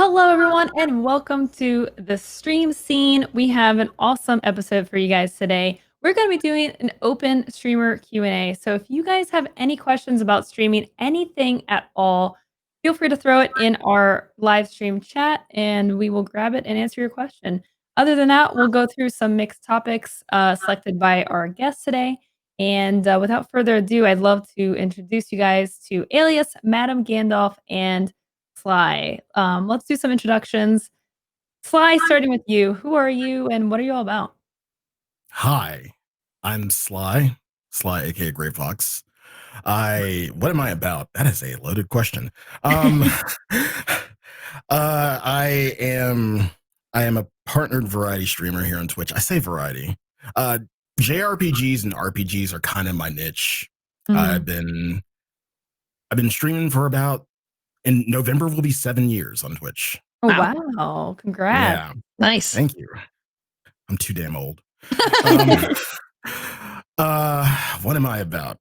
Hello, everyone, and welcome to the stream scene. We have an awesome episode for you guys today. We're going to be doing an open streamer Q&A. So if you guys have any questions about streaming anything at all, feel free to throw it in our live stream chat, and we will grab it and answer your question. Other than that, we'll go through some mixed topics selected by our guests today. And without further ado, I'd love to introduce you guys to Alias, MadameGandalf, and Sly. Let's do some introductions. Sly, starting with you. Who are you and what are you all about? Hi, I'm slyAKAgreyfox. What am I about? That is a loaded question. I am a partnered variety streamer here on Twitch. I say variety. JRPGs and RPGs are kind of my niche. I've been streaming for in November will be 7 years on Twitch. Oh, wow. Congrats. Yeah. Nice. Thank you. I'm too damn old. What am I about?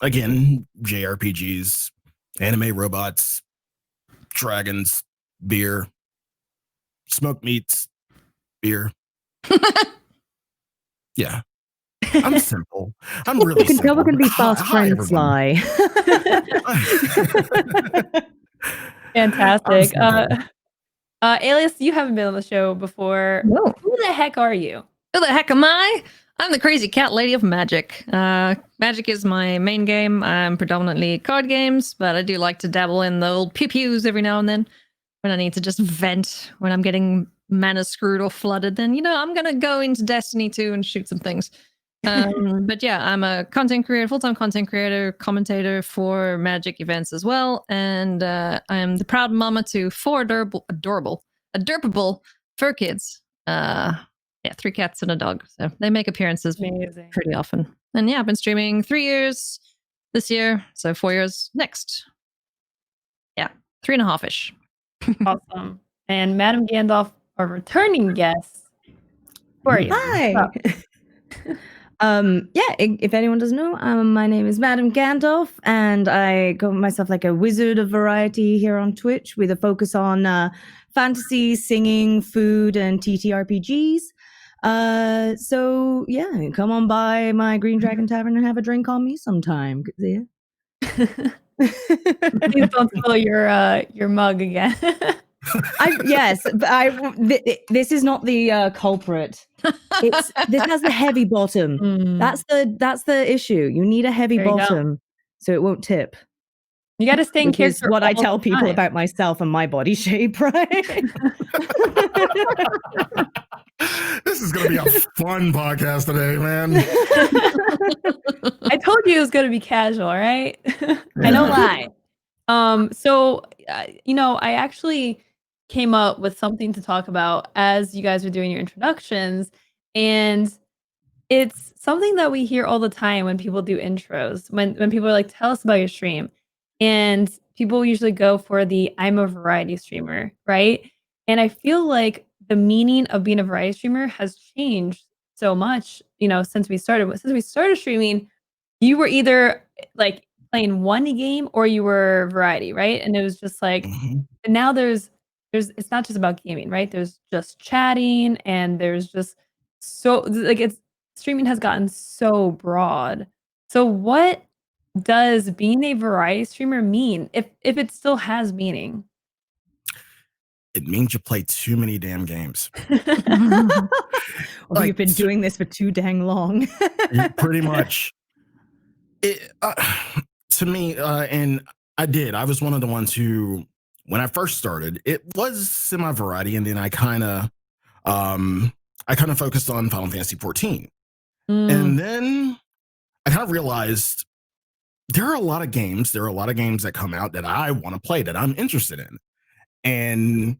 Again, JRPGs, anime robots, dragons, beer, smoked meats, beer. Yeah. I'm simple. I'm really simple. We're going to be fast friends, Sly. Fantastic. Alias, you haven't been on the show before. No. Who the heck are you? Who the heck am I? I'm the crazy cat lady of Magic. Magic is my main game. I'm predominantly card games, but I do like to dabble in the old pew-pews every now and then when I need to just vent when I'm getting mana screwed or flooded. Then, I'm going to go into Destiny 2 and shoot some things. But yeah, I'm a content creator, full-time content creator, commentator for Magic events as well. And I'm the proud mama to 4 adorable fur kids. Yeah, 3 cats and a dog. So they make appearances pretty often. And yeah, I've been streaming 3 years this year. So 4 years next. Yeah, 3.5-ish. Awesome. And MadameGandalf, our returning guest. Who are you? Hi. If anyone doesn't know, my name is MadameGandalf, and I call myself like a wizard of variety here on Twitch with a focus on fantasy, singing, food, and TTRPGs. So yeah, come on by my Green Dragon Tavern and have a drink on me sometime. Yeah. Please don't spill your mug again. This is not the culprit. This has the heavy bottom. That's the issue. You need a heavy bottom so it won't tip. You got to stay in character. What I tell people about myself and my body shape, right? This is going to be a fun podcast today, man. I told you it was going to be casual, right? I don't lie. I actually came up with something to talk about as you guys were doing your introductions, and it's something that we hear all the time when people do intros, when people are like, tell us about your stream, and people usually go for the I'm a variety streamer, right? And I feel like the meaning of being a variety streamer has changed so much, since we started streaming. You were either like playing one game or you were variety, right? And it was just like, and now there's it's not just about gaming, right? There's just chatting, and there's just streaming has gotten so broad. So what does being a variety streamer mean, if it still has meaning? It means you play too many damn games. You've been doing this for too dang long. Pretty much. To me, and I was one of the ones who, when I first started, it was semi-variety, and then I kind of focused on Final Fantasy 14. And then I kind of realized there are a lot of games that come out that I want to play, that I'm interested in. And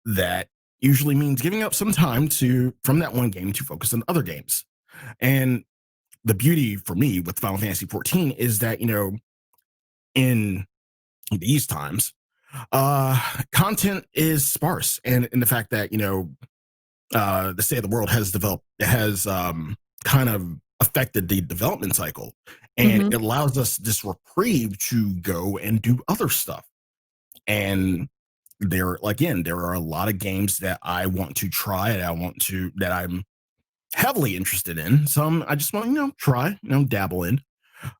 that usually means giving up some time from that one game to focus on other games. And the beauty for me with Final Fantasy 14 is that, in these times, content is sparse, and in the fact that the state of the world has kind of affected the development cycle, and it allows us this reprieve to go and do other stuff. And there are a lot of games that I want to try and that I'm heavily interested in. Some I just want to, try, dabble in.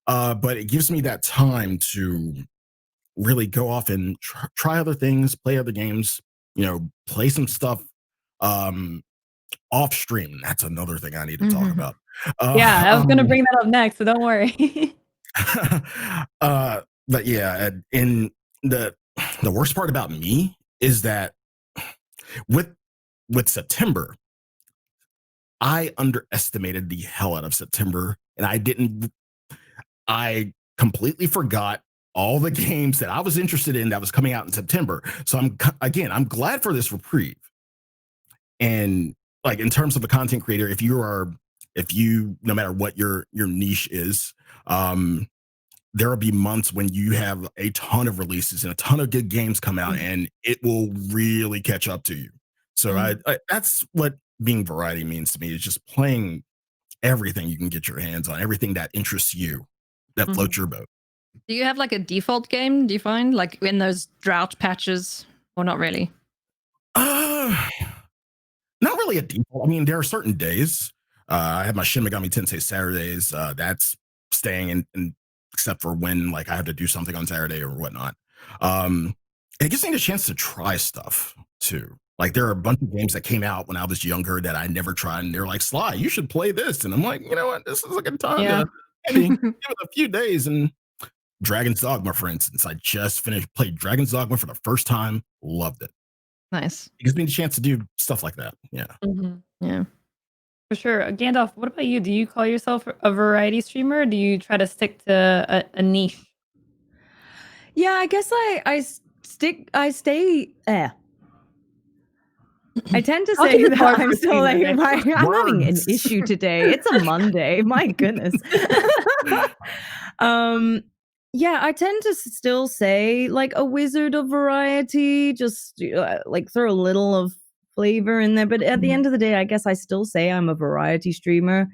But it gives me that time to really go off and try other things, play other games, play some stuff off stream. That's another thing I need to talk about. Yeah, I was gonna bring that up next, so don't worry. But yeah, and the worst part about me is that with September, I underestimated the hell out of September, and I completely forgot all the games that I was interested in that was coming out in September. So I'm glad for this reprieve. And like in terms of a content creator, if you no matter what your niche is, there will be months when you have a ton of releases and a ton of good games come out, and it will really catch up to you. So I that's what being variety means to me, is just playing everything you can get your hands on, everything that interests you, that floats your boat. Do you have like a default game? Do you find like in those drought patches, or not really? Not really a default. I mean, there are certain days. I have my Shin Megami Tensei Saturdays. That's staying in except for when like I have to do something on Saturday or whatnot. It gives me the chance to try stuff too. Like there are a bunch of games that came out when I was younger that I never tried, and they're like, Sly, you should play this. And I'm like, you know what? This is a good time to maybe give it a few days. And Dragon's Dogma, for instance, I just played Dragon's Dogma for the first time. Loved it. Nice. It gives me the chance to do stuff like that. Yeah. Yeah. For sure. Gandalf, what about you? Do you call yourself a variety streamer, or do you try to stick to a niche? Yeah, I guess I stay. I tend to say that I'm still like, I'm having an issue today. It's a Monday. My goodness. Yeah, I tend to still say like a wizard of variety, just like throw a little of flavor in there. But at the end of the day, I guess I still say I'm a variety streamer.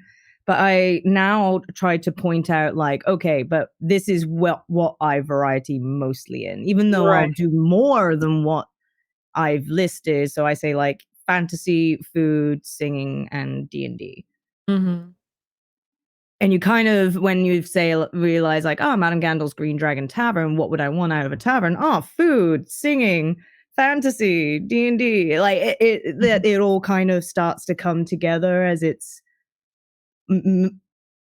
But I now try to point out like, okay, but this is what I variety mostly in, even though I'll do more than what I've listed. So I say like fantasy, food, singing, and D&D. And you kind of, when you realize like, oh, MadameGandalf's Green Dragon Tavern, what would I want out of a tavern? Oh, food, singing, fantasy, D&D. Like it all kind of starts to come together as it's.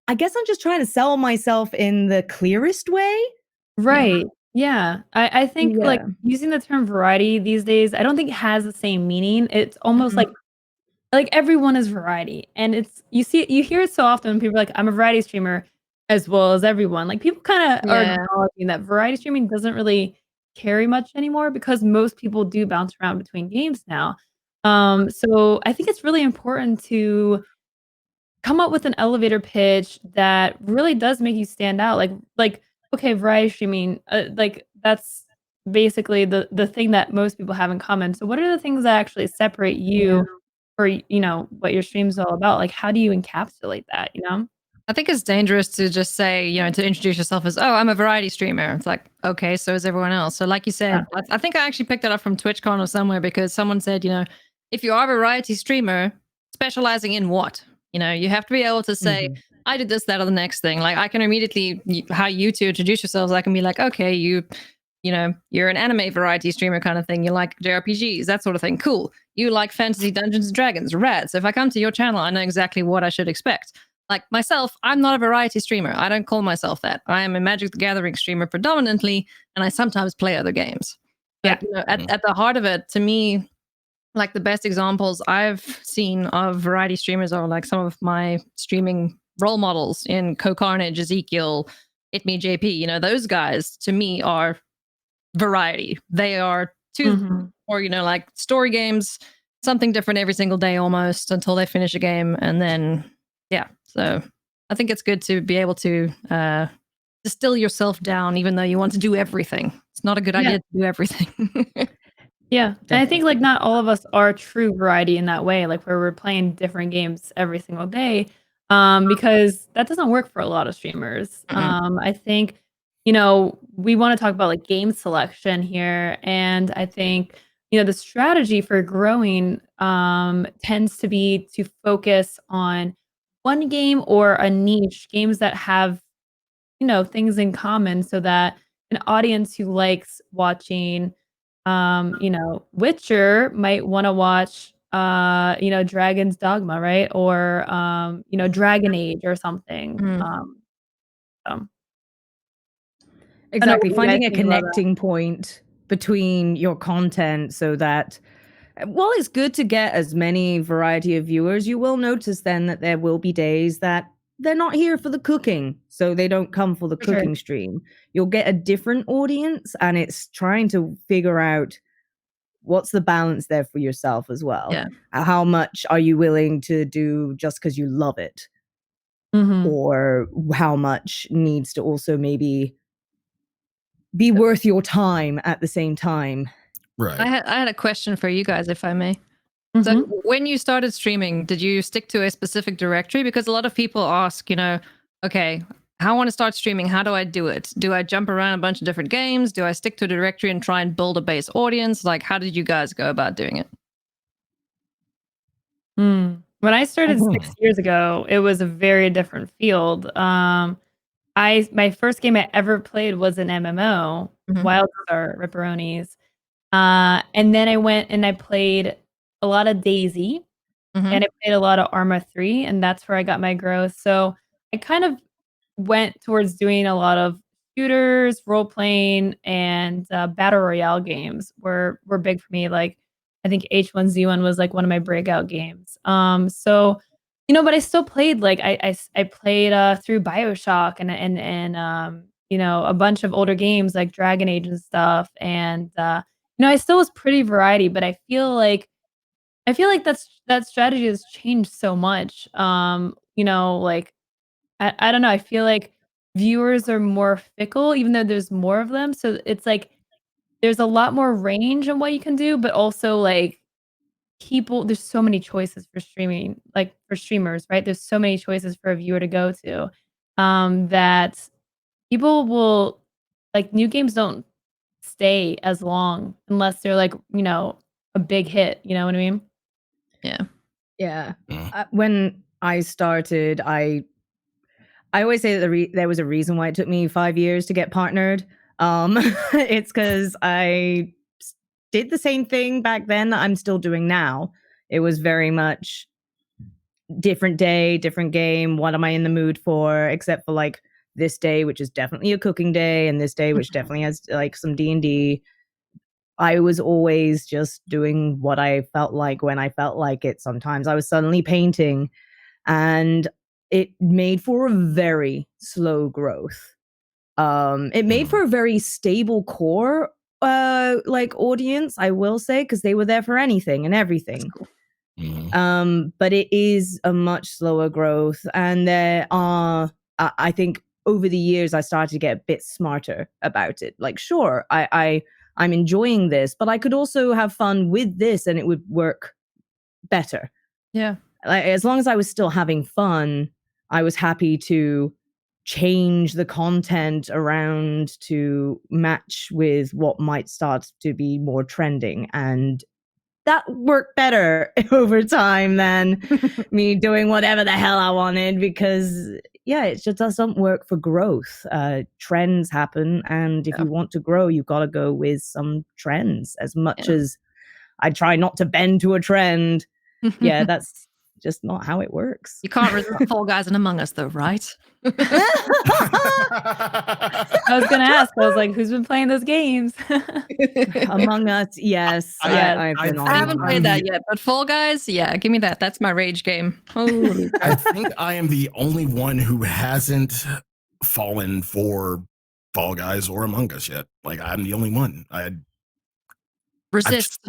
I guess I'm just trying to sell myself in the clearest way. Right. Yeah. I think like using the term variety these days, I don't think it has the same meaning. It's almost like everyone is variety. And you hear it so often when people are like, I'm a variety streamer as well as everyone. Like people kind of are acknowledging that variety streaming doesn't really carry much anymore because most people do bounce around between games now. So I think it's really important to come up with an elevator pitch that really does make you stand out. Like okay, variety streaming, like that's basically the thing that most people have in common. So what are the things that actually separate you or what your stream's all about? Like how do you encapsulate that, I think it's dangerous to just say, to introduce yourself as, oh, I'm a variety streamer. It's like, okay, so is everyone else. So like you said, I think I actually picked that up from TwitchCon or somewhere because someone said, if you are a variety streamer, specializing in what? You have to be able to say, I did this, that, or the next thing. Like I can immediately, how you two introduce yourselves, I can be like, okay, you're an anime variety streamer kind of thing. You like JRPGs, that sort of thing. Cool. You like fantasy Dungeons and Dragons, rad. So if I come to your channel, I know exactly what I should expect. Like myself, I'm not a variety streamer. I don't call myself that. I am a Magic the Gathering streamer predominantly, and I sometimes play other games. But, at the heart of it, to me, like the best examples I've seen of variety streamers are like some of my streaming role models in Co-Carnage, Ezekiel, It Me JP. Those guys to me are variety. They are or like story games, something different every single day almost until they finish a game, and then so I think it's good to be able to distill yourself down, even though you want to do everything. It's not a good idea to do everything. Yeah. And I think like not all of us are true variety in that way, like where we're playing different games every single day, because that doesn't work for a lot of streamers. I think, we want to talk about like game selection here. And I think, the strategy for growing tends to be to focus on one game or a niche, games that have, things in common so that an audience who likes watching, Witcher might want to watch, Dragon's Dogma, right? Or, Dragon Age or something. So. Exactly. Finding a think about that. connecting point between your content so that while it's good to get as many variety of viewers, you will notice then that there will be days that they're not here for the cooking, so they don't come for the For sure. cooking stream. You'll get a different audience, and it's trying to figure out what's the balance there for yourself as well. Yeah. How much are you willing to do just because you love it? Mhm. Or how much needs to also maybe be worth your time at the same time. Right. I had a question for you guys, if I may. So Mhm. when you started streaming, did you stick to a specific directory? Because a lot of people ask, okay, I want to start streaming. How do I do it? Do I jump around a bunch of different games? Do I stick to a directory and try and build a base audience? Like, how did you guys go about doing it? When I started 6 years ago, it was a very different field. My first game I ever played was an MMO, Mhm. WildStar Ripperonis. And then I went and I played a lot of DayZ, and I played a lot of Arma 3, and that's where I got my growth. So I kind of went towards doing a lot of shooters, role playing, and battle royale games were big for me. Like I think H1Z1 was like one of my breakout games. So but I still played. Like I played through BioShock and a bunch of older games like Dragon Age and stuff. And I still was pretty variety, but I feel like that strategy has changed so much. Like I don't know. I feel like viewers are more fickle, even though there's more of them. So it's like there's a lot more range in what you can do, but also like there's so many choices for streaming, like for streamers, right? There's so many choices for a viewer to go to, that people will like new games don't stay as long unless they're like, a big hit. You know what I mean? Yeah. Yeah. When I started, I always say that there was a reason why it took me 5 years to get partnered. It's because I did the same thing back then that I'm still doing now. It was very much different day, different game. What am I in the mood for? Except for like this day, which is definitely a cooking day, and this day, which definitely has like some D&D. I was always just doing what I felt like when I felt like it. Sometimes I was suddenly painting, and it made for a very slow growth. It made for a very stable core like audience, I will say, because they were there for anything and everything. But it is a much slower growth, and there are I think over the years I started to get a bit smarter about it. Like, sure, I'm enjoying this, but I could also have fun with this and it would work better. Yeah. Like, as long as I was still having fun, I was happy to change the content around to match with what might start to be more trending. And that worked better over time than me doing whatever the hell I wanted, because it just doesn't work for growth. Trends happen, and if you want to grow, you've got to go with some trends. As much as I try not to bend to a trend, that's just not how it works. You can't resist Fall Guys and Among Us, though, right? I was gonna ask. I was like, who's been playing those games? Among Us, yes. I haven't played that yet, but Fall Guys, give me that. That's my rage game. Holy I think I am the only one who hasn't fallen for Fall Guys or Among Us yet. Like, I'm the only one. Resist.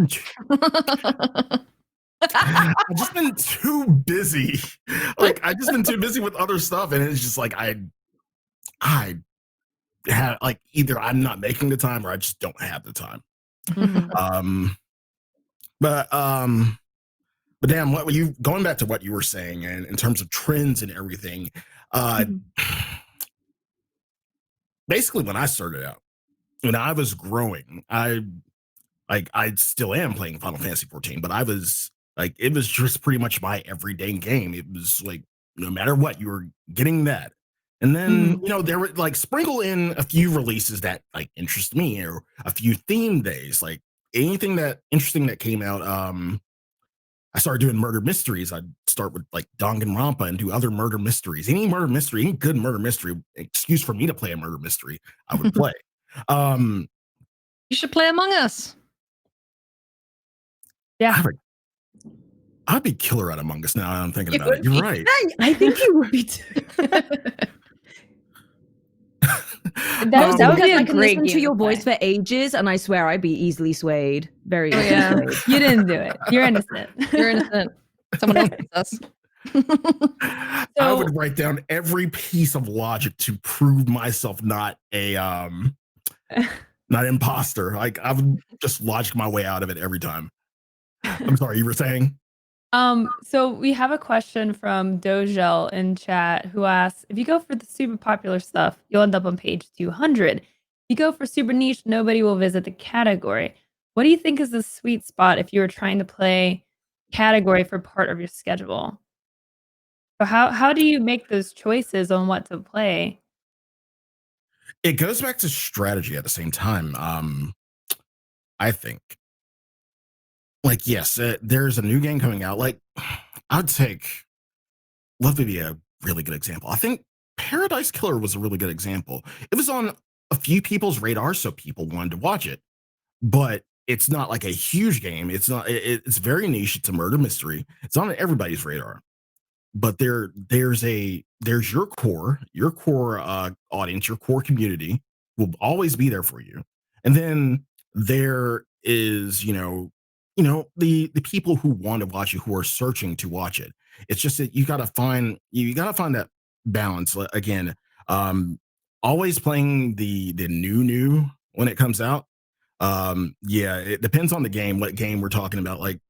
I've just been too busy. Like, I've just been too busy with other stuff, and it's just like I have like either I'm not making the time or I just don't have the time. But Dan, what were you going back to what you were saying, and in terms of trends and everything? basically when I started out, when I was growing, I still am playing Final Fantasy 14, but I was like, it was just pretty much my everyday game. It was like, no matter what, you were getting that. And then, Mhm. you know, there were like sprinkle in a few releases that like interest me, or a few theme days, like anything that interesting that came out. I started doing murder mysteries. I'd start with like Danganronpa and do other murder mysteries. Any murder mystery, any good murder mystery, excuse for me to play a murder mystery, I would play. Um, You should play Among Us. Yeah. I'd be killer at Among Us now. I'm thinking You about it. would You're be. right. I think you would be too. That Mostly would because be a I can great listen game to your to play. voice for ages, and I swear I'd be easily swayed. Very Oh, easily yeah. swayed. You didn't do it. You're innocent. You're innocent. Someone else beats us. I So- would write down every piece of logic to prove myself not a not imposter. Like I would just logic my way out of it every time. I'm sorry, you were saying? So we have a question from Dojel in chat who asks, if you go for the super popular stuff, you'll end up on page 200. If you go for super niche, nobody will visit the category. What do you think is the sweet spot if you were trying to play category for part of your schedule? So how do you make those choices on what to play? It goes back to strategy at the same time. I think, like, yes, there's a new game coming out. Like, I'd take love to be a really good example. I think Paradise Killer was a really good example. It was on a few people's radar, so people wanted to watch it, but it's not like a huge game. It's not. It's very niche. It's a murder mystery. It's on everybody's radar, but there's your core audience, your core community will always be there for you, and then there is the people who want to watch it, who are searching to watch it. It's just that you gotta find that balance again. um Always playing the new when it comes out. Yeah, it depends on the game, what game we're talking about. Like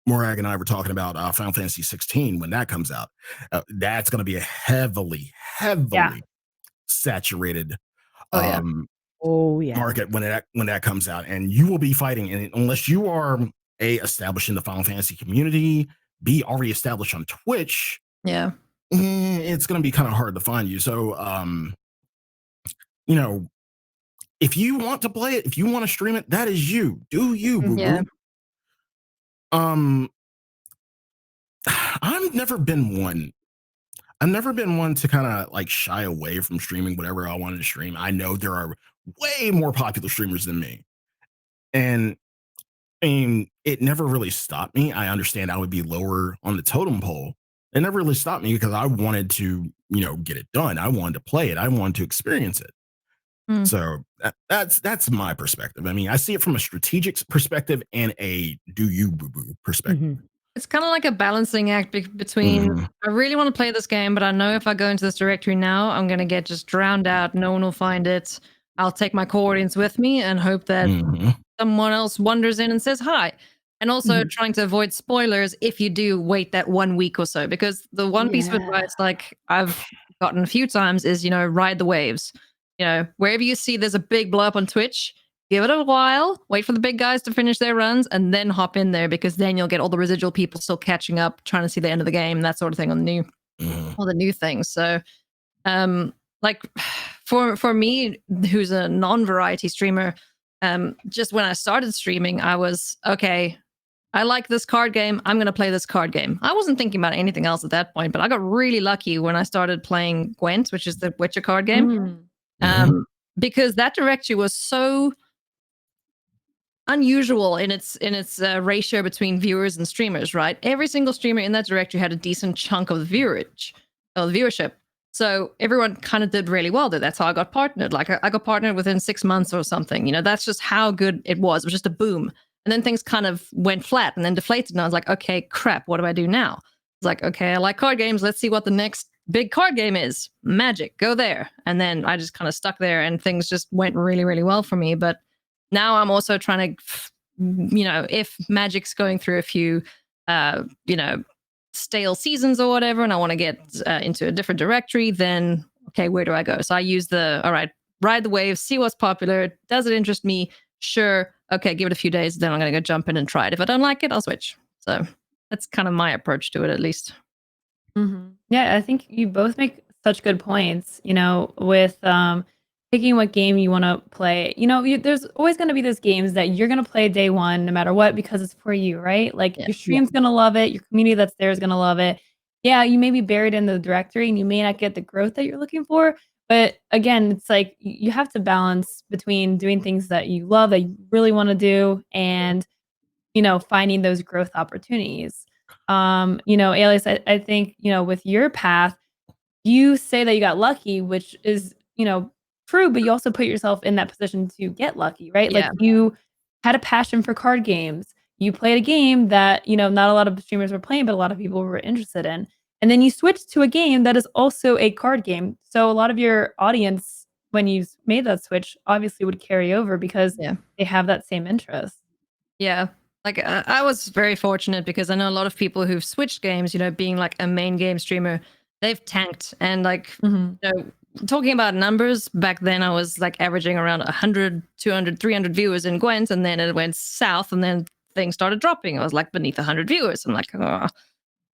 Morag and I were talking about Final Fantasy 16 when that comes out. That's going to be a heavily saturated Oh, yeah. Oh yeah. market when that comes out, and you will be fighting. And unless you are established in the Final Fantasy community, B, already established on Twitch, Yeah. it's going to be kind of hard to find you. So, you know, if you want to play it, if you want to stream it, that is you. Do you, boo boo. Yeah. I've never been one to kind of like shy away from streaming whatever I wanted to stream. I know there are way more popular streamers than me. And I mean, it never really stopped me. I understand I would be lower on the totem pole. It never really stopped me because I wanted to, get it done. I wanted to play it. I wanted to experience it. Hmm. So that's my perspective. I mean, I see it from a strategic perspective and a do you boo boo perspective. It's kind of like a balancing act between I really want to play this game, but I know if I go into this directory now, I'm going to get just drowned out. No one will find it. I'll take my core audience with me and hope that someone else wanders in and says hi. And also trying to avoid spoilers if you do wait that 1 week or so, because the one piece of advice like I've gotten a few times is, ride the waves. Wherever you see there's a big blow up on Twitch, give it a while, wait for the big guys to finish their runs, and then hop in there, because then you'll get all the residual people still catching up, trying to see the end of the game, that sort of thing on all the new things. So, like for me, who's a non-variety streamer, just when I started streaming, I was okay. I like this card game. I'm going to play this card game. I wasn't thinking about anything else at that point, but I got really lucky when I started playing Gwent, which is the Witcher card game. Because that directory was so unusual in its ratio between viewers and streamers, right? Every single streamer in that directory had a decent chunk of the viewership. So everyone kind of did really well there. That's how I got partnered. Like I got partnered within 6 months or something. That's just how good it was. It was just a boom. And then things kind of went flat and then deflated. And I was like, okay, crap, what do I do now? It's like, okay, I like card games. Let's see what the next big card game is. Magic, go there. And then I just kind of stuck there and things just went really, really well for me. But now I'm also trying to, if Magic's going through a few, stale seasons or whatever, and I want to get into a different directory, then okay, where do I go? So I use all right, ride the wave, see what's popular. Does it interest me? Sure. Okay, give it a few days. Then I'm going to go jump in and try it. If I don't like it, I'll switch. So that's kind of my approach to it, at least. Yeah, I think you both make such good points, with picking what game you want to play. There's always going to be those games that you're going to play day one, no matter what, because it's for you, right? Like Yeah. your stream's going to love it. Your community that's there is going to love it. Yeah, you may be buried in the directory and you may not get the growth that you're looking for. But again, it's like you have to balance between doing things that you love, that you really want to do, and finding those growth opportunities. Alias, I think, with your path, you say that you got lucky, which is, true, but you also put yourself in that position to get lucky, right? Yeah. Like you had a passion for card games. You played a game that, not a lot of streamers were playing, but a lot of people were interested in. And then you switched to a game that is also a card game. So a lot of your audience, when you made that switch, obviously would carry over because they have that same interest. Yeah. Like I was very fortunate because I know a lot of people who've switched games, being like a main game streamer, they've tanked. And like, talking about numbers, back then I was like averaging around 100, 200, 300 viewers in Gwent, and then it went south and then things started dropping. I was like beneath 100 viewers. I'm like, oh.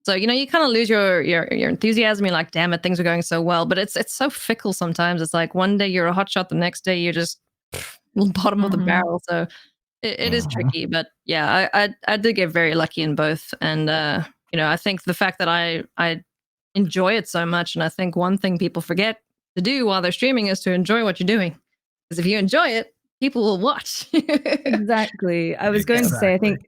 So, you kind of lose your enthusiasm. You're like, damn it, things are going so well. But it's so fickle sometimes. It's like one day you're a hotshot, the next day you're just bottom of the barrel. So it is tricky, but yeah, I did get very lucky in both. And, I think the fact that I enjoy it so much. And I think one thing people forget to do while they're streaming is to enjoy what you're doing. Because if you enjoy it, people will watch. Exactly. I was going to say, I think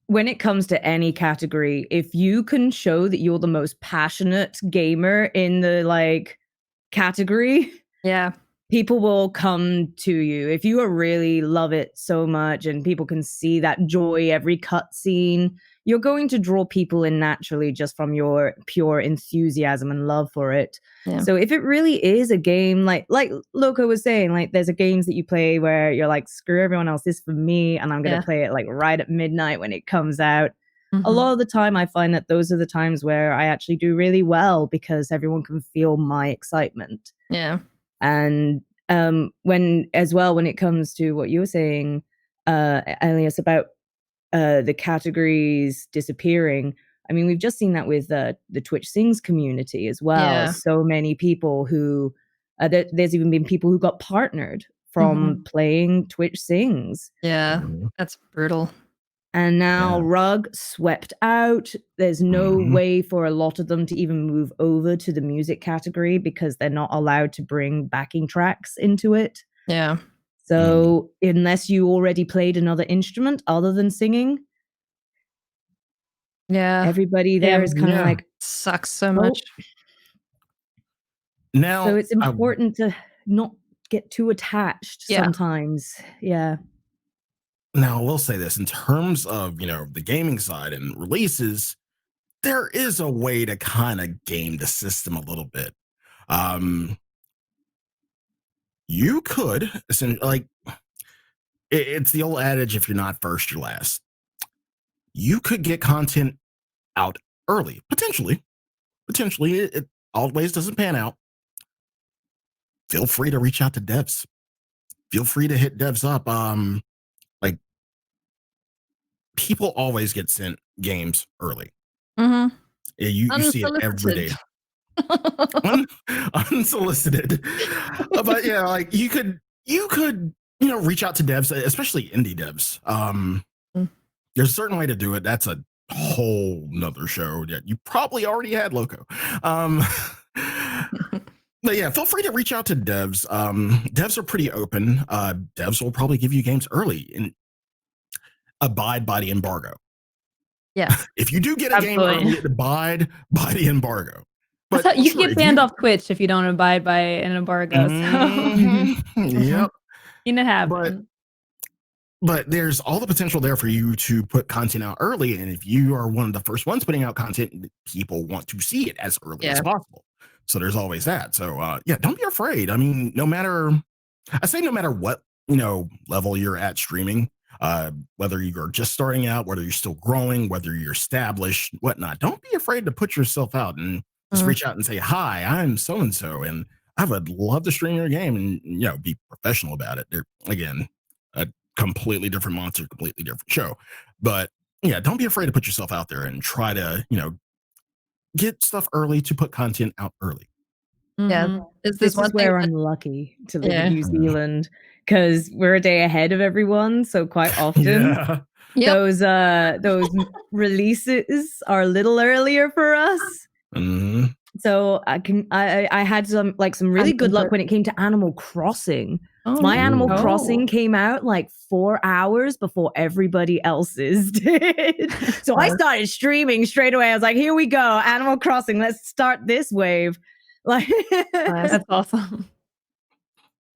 when it comes to any category, if you can show that you're the most passionate gamer in the category, people will come to you. If you really love it so much and people can see that joy every cutscene, you're going to draw people in naturally just from your pure enthusiasm and love for it. Yeah. So if it really is a game, like Loco was saying, there's a games that you play where you're like, screw everyone else, this is for me, and I'm going to play it right at midnight when it comes out. A lot of the time I find that those are the times where I actually do really well because everyone can feel my excitement. Yeah. And when it comes to what you were saying, Alias, about the categories disappearing, I mean, we've just seen that with the Twitch Sings community as well. Yeah. So many people who there's even been people who got partnered from playing Twitch Sings. Yeah, that's brutal. And now Rug swept out. There's no way for a lot of them to even move over to the music category because they're not allowed to bring backing tracks into it. Yeah. So unless you already played another instrument other than singing, everybody there is kind of like, sucks so much. Now, so it's important to not get too attached sometimes. Yeah. Now, I will say this in terms of, the gaming side and releases, there is a way to kind of game the system a little bit. You could, it's the old adage, if you're not first, you're last. You could get content out early, potentially. It always doesn't pan out. Feel free to reach out to devs. Feel free to hit devs up. People always get sent games early. You see it every day. Unsolicited. But you could reach out to devs, especially indie devs. There's a certain way to do it. That's a whole nother show that you probably already had, Loco. But yeah, feel free to reach out to devs. Devs are pretty open. Devs will probably give you games early and abide by the embargo. Yeah. If you do get a game early, abide by the embargo. But you can get banned off Twitch if you don't abide by an embargo. Yep. It happens. But there's all the potential there for you to put content out early. And if you are one of the first ones putting out content, people want to see it as early as possible. So there's always that. So don't be afraid. I mean, no matter what, level you're at streaming, whether you're just starting out, whether you're still growing, whether you're established, whatnot, don't be afraid to put yourself out and just reach out and say, hi, I'm so-and-so, and I would love to stream your game and be professional about it. They're again a completely different monster, completely different show. But yeah, don't be afraid to put yourself out there and try to get stuff early to put content out early. Yeah, Mhm. there's This this one is where thing. I'm lucky to live Yeah. in New Zealand because we're a day ahead of everyone. So quite often Yep. those releases are a little earlier for us. Mhm. So I had some really good luck when it came to Animal Crossing. Oh, My nice. Animal Oh. Crossing came out like 4 hours before everybody else's did. So I Wow. started streaming straight away. I was like, here we go, Animal Crossing. Let's start this wave. Like Nice. That's awesome.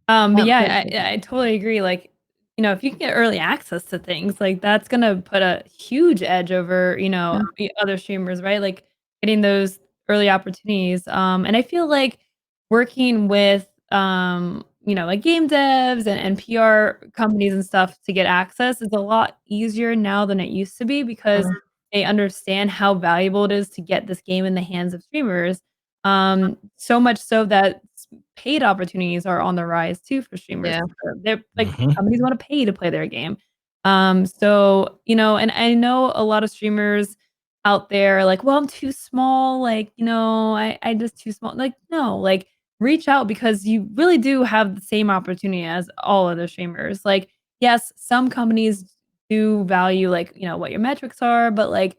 But Yeah. yeah, I totally agree. Like, if you can get early access to things, like that's gonna put a huge edge over, the other streamers, right? Like getting those early opportunities. And I feel like working with like game devs and PR companies and stuff to get access is a lot easier now than it used to be because they understand how valuable it is to get this game in the hands of streamers. So much so that paid opportunities are on the rise too for streamers. Yeah. They're like Mhm. companies want to pay to play their game. So, and I know a lot of streamers out there are like, well, I'm too small. Like, I just too small. Like, no, like reach out because you really do have the same opportunity as all other streamers. Like, yes, some companies do value like, what your metrics are, but like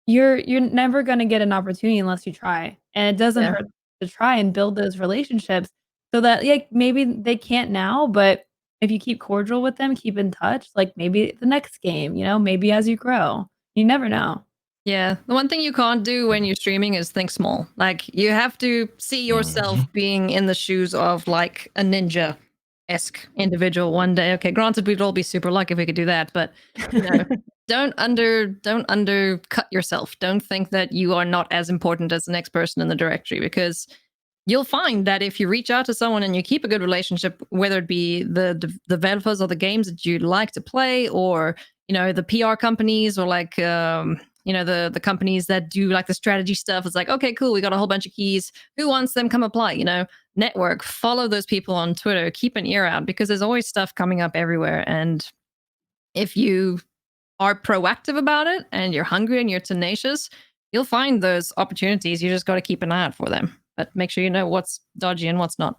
you're never gonna get an opportunity unless you try, and it doesn't Yeah. hurt to try and build those relationships so that, like, maybe they can't now, but if you keep cordial with them, keep in touch, like, maybe the next game, maybe as you grow. You never know. Yeah. The one thing you can't do when you're streaming is think small. Like you have to see yourself being in the shoes of like a ninja-esque individual one day. Okay, granted, we'd all be super lucky if we could do that, but don't undercut yourself. Don't think that you are not as important as the next person in the directory because you'll find that if you reach out to someone and you keep a good relationship, whether it be the developers or the games that you'd like to play, or the PR companies, or like the companies that do like the strategy stuff, it's like, okay, cool, we got a whole bunch of keys. Who wants them? Come apply. Network, follow those people on Twitter, keep an ear out because there's always stuff coming up everywhere. And if you are proactive about it and you're hungry and you're tenacious, you'll find those opportunities. You just got to keep an eye out for them, but make sure you know what's dodgy and what's not.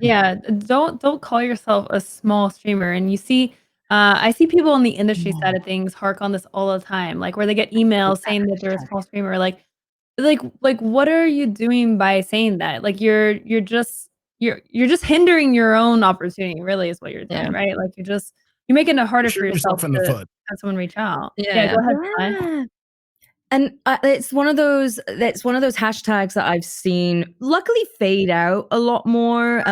Yeah, don't call yourself a small streamer. And you see, I see people on the industry side of things hark on this all the time, like where they get emails saying that they're a small streamer. Like, what are you doing by saying that? Like, you're just hindering your own opportunity. Really, is what you're doing, Yeah. right? Like, you're making it harder for Shooting yourself yourself in the to foot. have someone reach out. Yeah. Go ahead. Ty. Yeah. And it's one of those hashtags that I've seen luckily fade out a lot more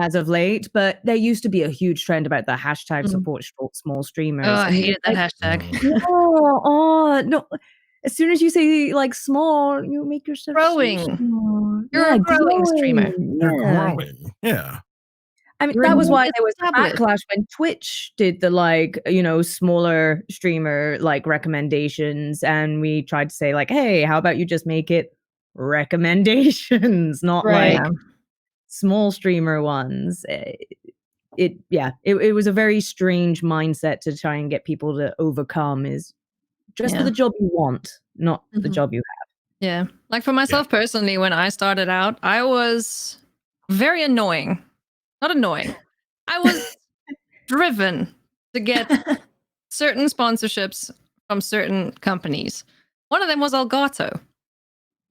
as of late, but there used to be a huge trend about the hashtag support small streamers. Oh, I And hated that like, hashtag. no. As soon as you say like small, you make yourself so Growing. small. You're a growing streamer. They're Yeah. growing. Yeah. I mean, You're that a was new why there was tablet. backlash when Twitch did the smaller streamer recommendations, and we tried to say like, hey, how about you just make it recommendations, not Right. like small streamer ones. It was a very strange mindset to try and get people to overcome, is just for the job you want, not the job you have. Yeah. Like for myself personally, when I started out, I was very annoying. Not annoying. I was driven to get certain sponsorships from certain companies. One of them was Elgato.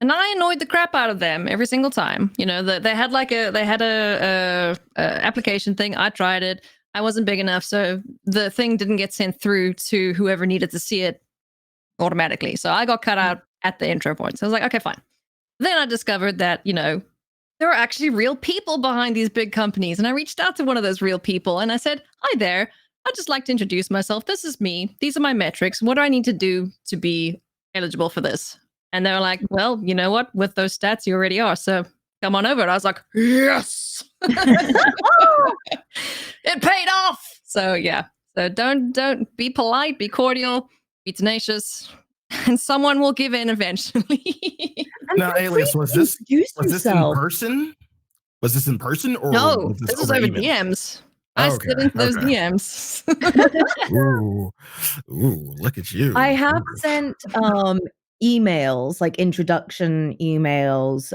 And I annoyed the crap out of them every single time. They had a application thing. I tried it. I wasn't big enough, so the thing didn't get sent through to whoever needed to see it automatically. So I got cut out at the intro point. So I was like, okay, fine. Then I discovered that, there are actually real people behind these big companies. And I reached out to one of those real people and I said, hi there. I'd just like to introduce myself. This is me. These are my metrics. What do I need to do to be eligible for this? And they were like, well, you know what? With those stats, you already are. So come on over. And I was like, yes. It paid off. So yeah. So don't be polite, be cordial, be tenacious. and someone will give in eventually. And Now, feel free Alias, to was this introduce in yourself. person? Was this in person or No, was this this is over over email? DMs. I Okay, slid into those okay. DMs. Ooh, look at you. I have Ooh. sent emails, like introduction emails,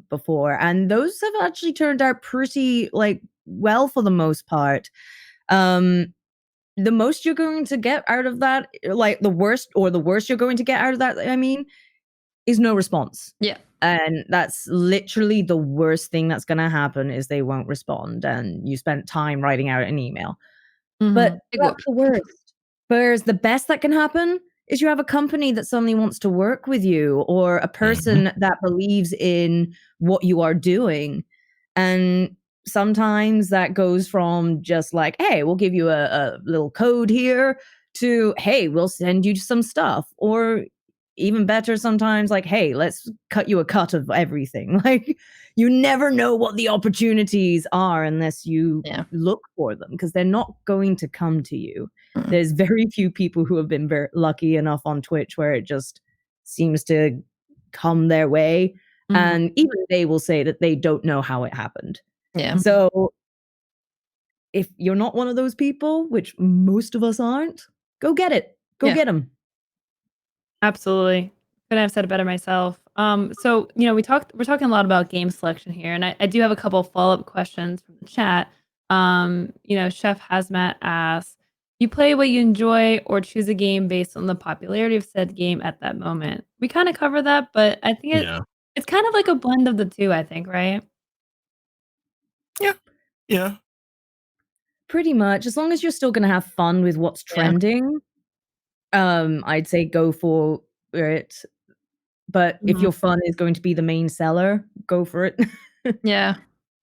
before, and those have actually turned out pretty like well for the most part. The most you're going to get out of that, like the worst you're going to get out of that, I mean, is no response. Yeah. And that's literally the worst thing that's going to happen is they won't respond and you spent time writing out an email. But Big that's whoop. the worst. Whereas the best that can happen is you have a company that suddenly wants to work with you or a person that believes in what you are doing. And sometimes that goes from just like, hey, we'll give you a little code here to, hey, we'll send you some stuff. Or even better, sometimes like, hey, let's cut you a cut of everything. Like, you never know what the opportunities are unless you look for them because they're not going to come to you. There's very few people who have been very lucky enough on Twitch where it just seems to come their way. And even they will say that they don't know how it happened. Yeah. So if you're not one of those people, which most of us aren't, go get it. Go get them. Absolutely. Couldn't have said it better myself. So, we're talking a lot about game selection here, and I do have a couple follow-up questions from the chat. Chef Hazmat asks, you play what you enjoy or choose a game based on the popularity of said game at that moment. We kind of cover that, but I think it's kind of like a blend of the two, I think, right? Yeah. Pretty much. As long as you're still going to have fun with what's trending, I'd say go for it. But if your fun is going to be the main seller, go for it. Yeah.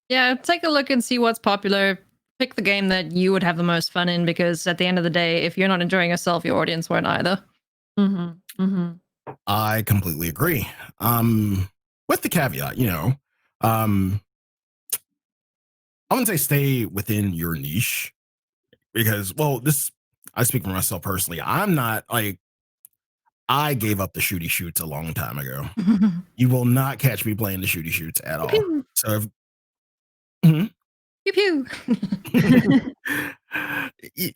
Take a look and see what's popular. Pick the game that you would have the most fun in, because at the end of the day, if you're not enjoying yourself, your audience won't either. I completely agree. With the caveat, I wouldn't say stay within your niche because, I speak for myself personally. I'm not like, I gave up the shooty shoots a long time ago. You will not catch me playing the shooty shoots at all. Pew. So, Pew pew.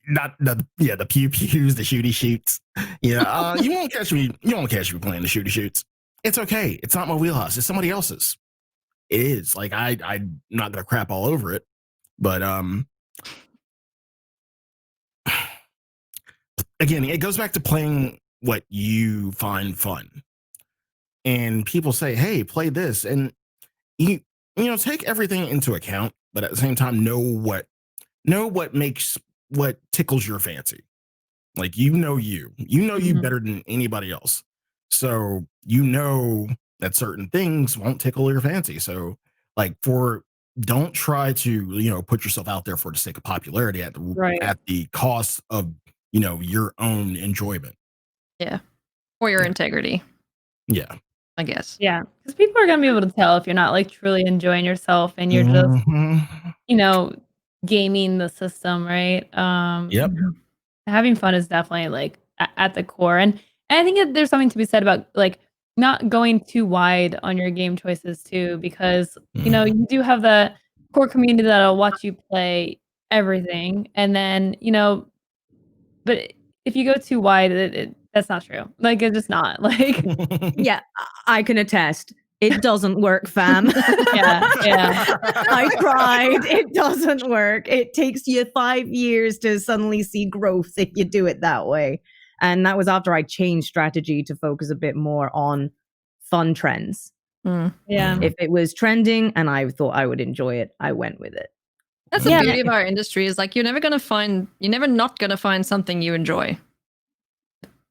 not the pew pews, the shooty shoots. Yeah, you won't catch me. You won't catch me playing the shooty shoots. It's okay. It's not my wheelhouse. It's somebody else's. It is like I'm not gonna crap all over it, but again, it goes back to playing what you find fun. And people say, "Hey, play this," and you take everything into account, but at the same time, know what tickles your fancy. Like you better than anybody else, so that certain things won't tickle your fancy. So, don't try to put yourself out there for the sake of popularity at the cost of your own enjoyment. Yeah, or your integrity. Yeah, I guess. Yeah, because people are gonna be able to tell if you're not like truly enjoying yourself and you're just gaming the system, right? Yep. Having fun is definitely like at the core, and I think there's something to be said about like not going too wide on your game choices too, because you do have the core community that'll watch you play everything, and then but if you go too wide, that's not true. Like it's just not like. Yeah, I can attest. It doesn't work, fam. Yeah. I tried. It doesn't work. It takes you 5 years to suddenly see growth if you do it that way. And that was after I changed strategy to focus a bit more on fun trends. Yeah. If it was trending and I thought I would enjoy it, I went with it. That's the beauty of our industry is like you're never not gonna find something you enjoy.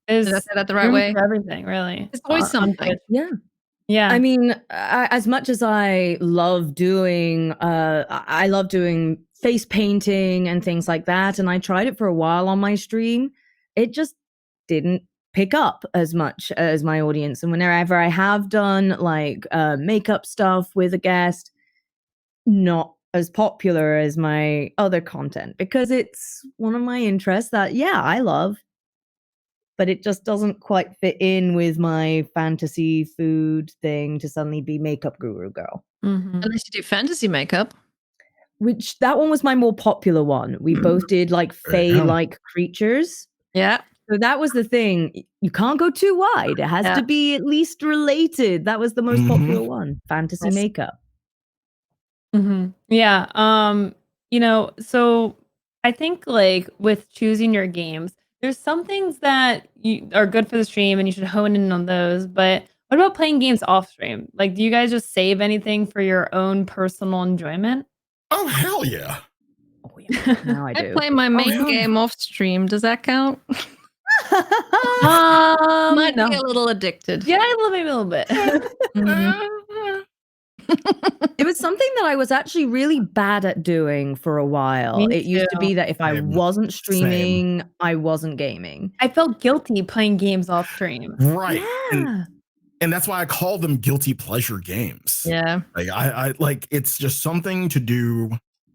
Did I say that the right way? For everything, really. It's always something. Yeah. I mean, as much as I love doing face painting and things like that, and I tried it for a while on my stream, it just didn't pick up as much as my audience. And whenever I have done like makeup stuff with a guest, not as popular as my other content because it's one of my interests that I love. but it just doesn't quite fit in with my fantasy food thing to suddenly be makeup guru girl. Unless you do fantasy makeup. Which that one was my more popular one. We both did like fae-like creatures. Yeah. So that was the thing. You can't go too wide. It has to be at least related. That was the most popular one. Fantasy makeup. Yeah. You know, so I think like with choosing your games, there's some things that you are good for the stream and you should hone in on those. But what about playing games off stream? Like, do you guys just save anything for your own personal enjoyment? Oh, hell yeah. Oh, yeah. Now I do. I play my main game off stream. Does that count? Might be a little addicted. Yeah, maybe a little bit. It was something that I was actually really bad at doing for a while. It used to be that if I wasn't streaming, I wasn't gaming. I felt guilty playing games off stream. Right. Yeah. And that's why I call them guilty pleasure games. Yeah. Like I like it's just something to do.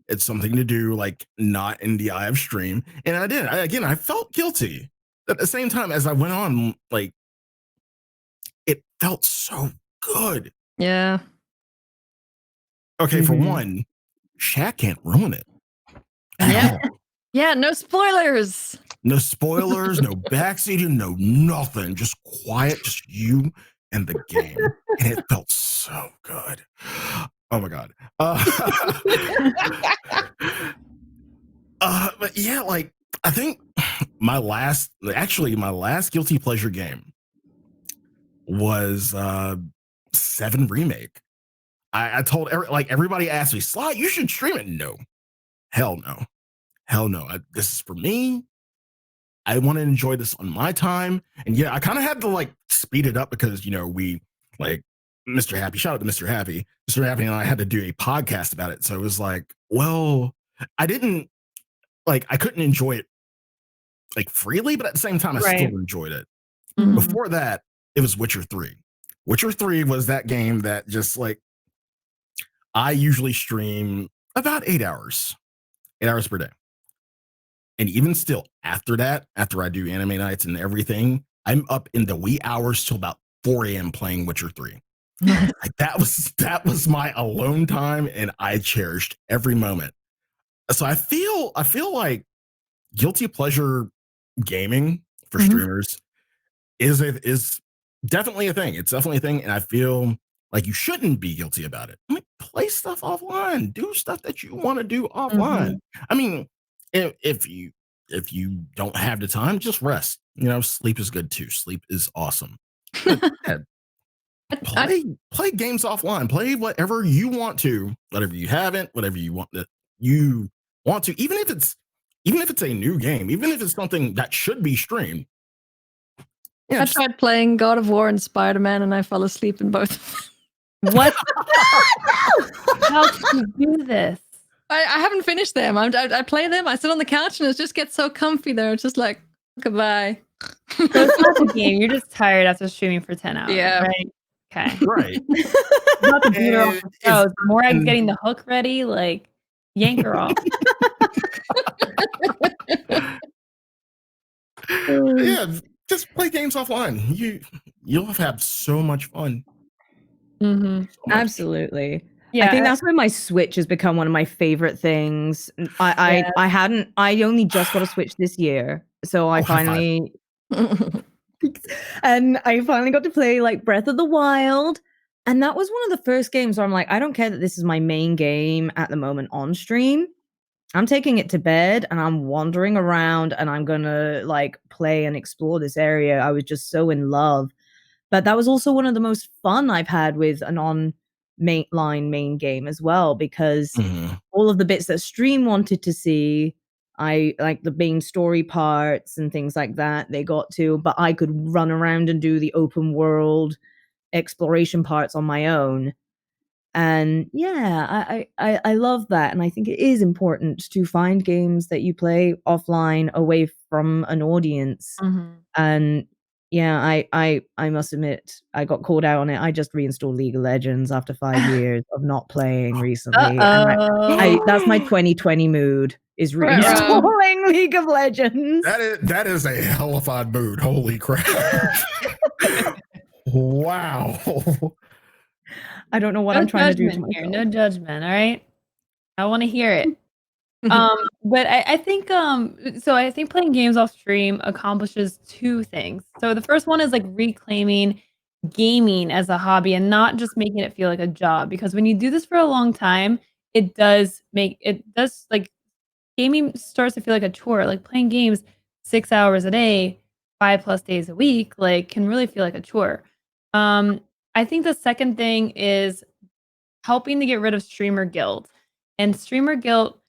It's something to do, like not in the eye of stream. And I did. I felt guilty. At the same time as I went on, like it felt so good. Yeah. Okay, for one, Shaq can't ruin it. Yeah, no spoilers. No spoilers, no backseating, no nothing. Just quiet, just you and the game. And it felt so good. Oh my God. But yeah, like I think my last guilty pleasure game was 7 Remake. I told everybody asked me, Sly, you should stream it. No, hell no. This is for me. I want to enjoy this on my time. And yeah, I kind of had to like speed it up because, you know, we like Mr. Happy, shout out to Mr. Happy. Mr. Happy and I had to do a podcast about it. So it was like, well, I couldn't enjoy it like freely, but at the same time, I still enjoyed it. Before that, it was Witcher 3. Witcher 3 was that game that just like, I usually stream about 8 hours per day. And even still, after that, after I do anime nights and everything, I'm up in the wee hours till about 4 a.m. playing Witcher 3. Like that was my alone time, and I cherished every moment. So I feel like guilty pleasure gaming for streamers is definitely a thing. It's definitely a thing, and I feel like you shouldn't be guilty about it. I mean, play stuff offline, do stuff that you want to do offline. I mean, if you don't have the time, just rest. You know, sleep is good too. Sleep is awesome. Play games offline. Play whatever you want to, whatever you haven't, whatever you want to. Even if it's a new game, even if it's something that should be streamed. Yeah, I tried playing God of War and Spider-Man, and I fell asleep in both of them. What? How can you do this? I haven't finished them. I play them. I sit on the couch, and it just gets so comfy there. It's just like, goodbye. So it's not the game. You're just tired after streaming for 10 hours. Yeah. Right? Okay. right. Not the beat her off the show. The more I'm getting the hook ready, like, yank her off. Yeah, just play games offline. You'll have so much fun. So much. Absolutely. Yeah, I think that's why my Switch has become one of my favorite things. I only just got a Switch this year, so I finally and I finally got to play like Breath of the Wild, and that was one of the first games where I'm like, I don't care that this is my main game at the moment on stream. I'm taking it to bed and I'm wandering around and I'm gonna like play and explore this area. I was just so in love. But that was also one of the most fun I've had with an main game as well, because all of the bits that stream wanted to see, I like the main story parts and things like that they got to, but I could run around and do the open world exploration parts on my own. And yeah, I love that. And I think it is important to find games that you play offline away from an audience. And yeah, I must admit, I got called out on it. I just reinstalled League of Legends after 5 years of not playing recently. And that's my 2020 mood, is Right, reinstalling League of Legends. That is a hellified mood. Holy crap. Wow. I don't know what No I'm trying to do to judgment myself. here. No judgment. All right. I want to hear it. But I think so I think playing games off stream accomplishes two things. So the first one is like reclaiming gaming as a hobby and not just making it feel like a job, because when you do this for a long time, it does like gaming starts to feel like a chore. Like playing games 6 hours a day, 5+ days a week, like can really feel like a chore. I think the second thing is helping to get rid of streamer guilt. And streamer guilt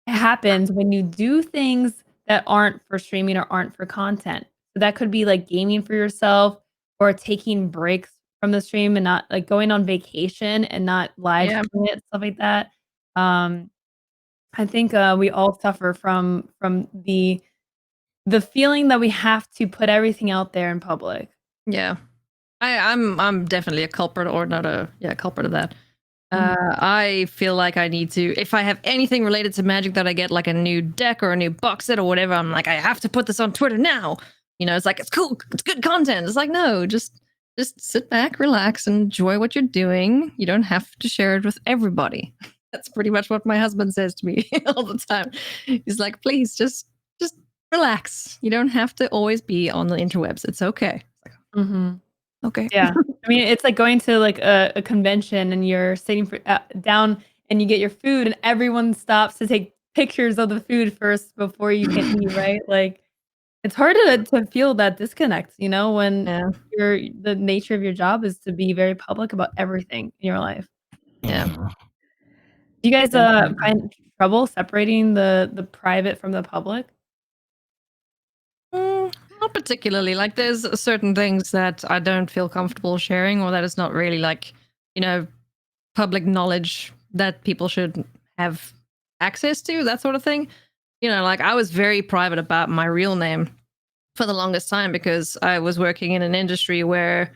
happens when you do things that aren't for streaming or aren't for content. So that could be like gaming for yourself or taking breaks from the stream and not like going on vacation and not live streaming it, stuff like that. I think we all suffer from the feeling that we have to put everything out there in public. Yeah. I'm definitely a culprit, or not a culprit of that. I feel like I need to, if I have anything related to Magic that I get, like a new deck or a new box set or whatever, I'm like, I have to put this on Twitter now. You know, it's like, it's cool, it's good content. It's like, no, just sit back, relax, and enjoy what you're doing. You don't have to share it with everybody. That's pretty much what my husband says to me all the time. He's like, please, just relax. You don't have to always be on the interwebs. It's okay. It's like, okay. Yeah. I mean, it's like going to like a convention and you're sitting down and you get your food and everyone stops to take pictures of the food first before you can eat, right? Like it's hard to feel that disconnect, you know, when the nature of your job is to be very public about everything in your life. Yeah. Do you guys find trouble separating the private from the public? Not particularly. Like there's certain things that I don't feel comfortable sharing, or that is not really like, you know, public knowledge that people should have access to, that sort of thing. You know, like I was very private about my real name for the longest time because I was working in an industry where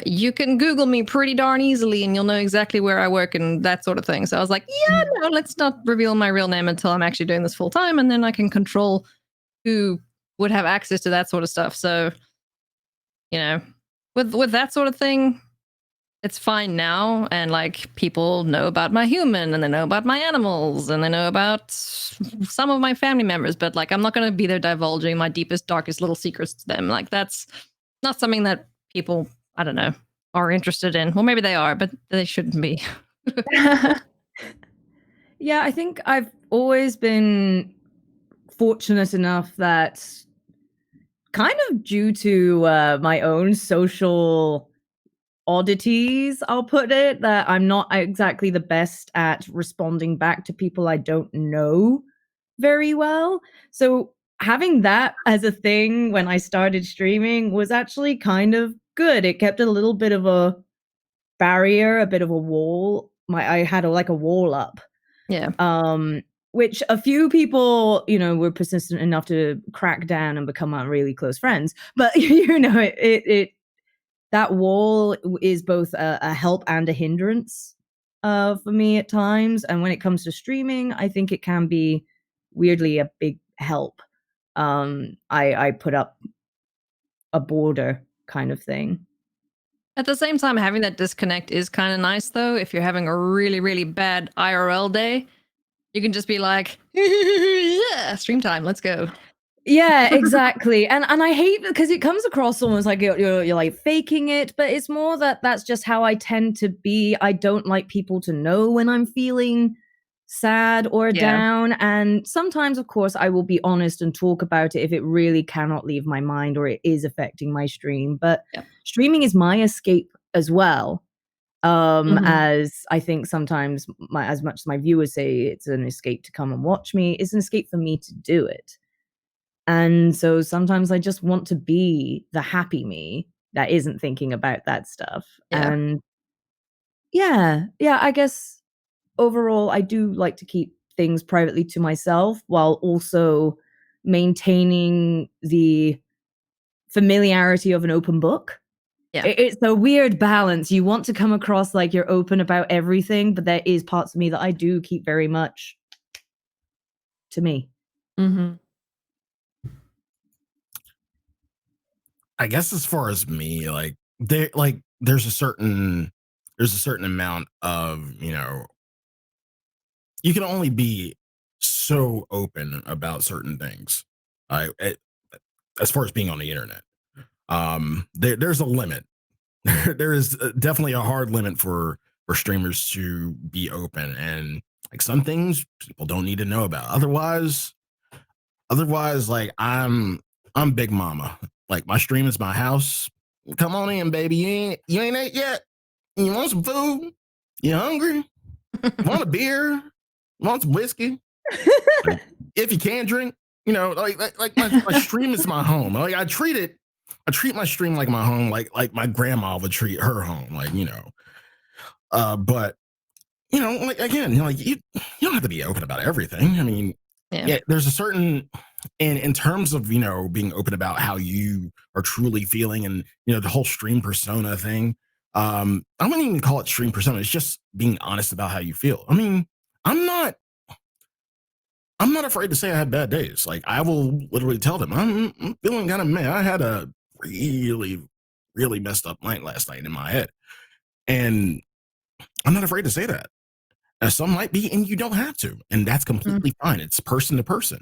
you can Google me pretty darn easily and you'll know exactly where I work and that sort of thing. So I was like, yeah, no, let's not reveal my real name until I'm actually doing this full time, and then I can control who would have access to that sort of stuff. So, you know, with that sort of thing, it's fine now. And like people know about my human and they know about my animals and they know about some of my family members, but like I'm not going to be there divulging my deepest, darkest little secrets to them. Like that's not something that people, I don't know, are interested in. Well, maybe they are, but they shouldn't be. Yeah, I think I've always been fortunate enough that kind of due to my own social oddities, I'll put it, that I'm not exactly the best at responding back to people I don't know very well. So having that as a thing when I started streaming was actually kind of good. It kept a little bit of a barrier, a bit of a wall. I had like a wall up. Yeah. Which a few people, you know, were persistent enough to crack down and become really close friends. But you know, it that wall is both a help and a hindrance for me at times. And when it comes to streaming, I think it can be weirdly a big help. I put up a border kind of thing. At the same time, having that disconnect is kind of nice, though. If you're having a really, really bad IRL day, you can just be like, yeah, stream time, let's go. Yeah, exactly. And I hate because it comes across almost like you're like faking it, but it's more that that's just how I tend to be. I don't like people to know when I'm feeling sad or down. And sometimes, of course, I will be honest and talk about it if it really cannot leave my mind or it is affecting my stream. But streaming is my escape as well. As I think sometimes as much as my viewers say it's an escape to come and watch me, it's an escape for me to do it. And so sometimes I just want to be the happy me that isn't thinking about that stuff. And I guess overall I do like to keep things privately to myself while also maintaining the familiarity of an open book. It's a weird balance. You want to come across like you're open about everything, but there is parts of me that I do keep very much to me. Mm-hmm. I guess as far as me, there's a certain amount of, you can only be so open about certain things. As far as being on the internet, there's a limit. There is definitely a hard limit for streamers to be open, and like some things people don't need to know about. Otherwise, like I'm Big Mama. Like my stream is my house. Come on in, baby. You ain't ate yet. You want some food? You hungry? Want a beer? Want some whiskey? Like, if you can drink, like my stream is my home. Like I treat my stream like my home, like my grandma would treat her home. But like again, you don't have to be open about everything. I mean, yeah, there's a certain in terms of being open about how you are truly feeling, and the whole stream persona thing. I wouldn't even call it stream persona. It's just being honest about how you feel. I mean, I'm not afraid to say I had bad days. Like I will literally tell them I'm feeling kind of mad. I had a really, really messed up night last night in my head, and I'm not afraid to say that. Some might be, and you don't have to, and that's completely fine. It's person to person.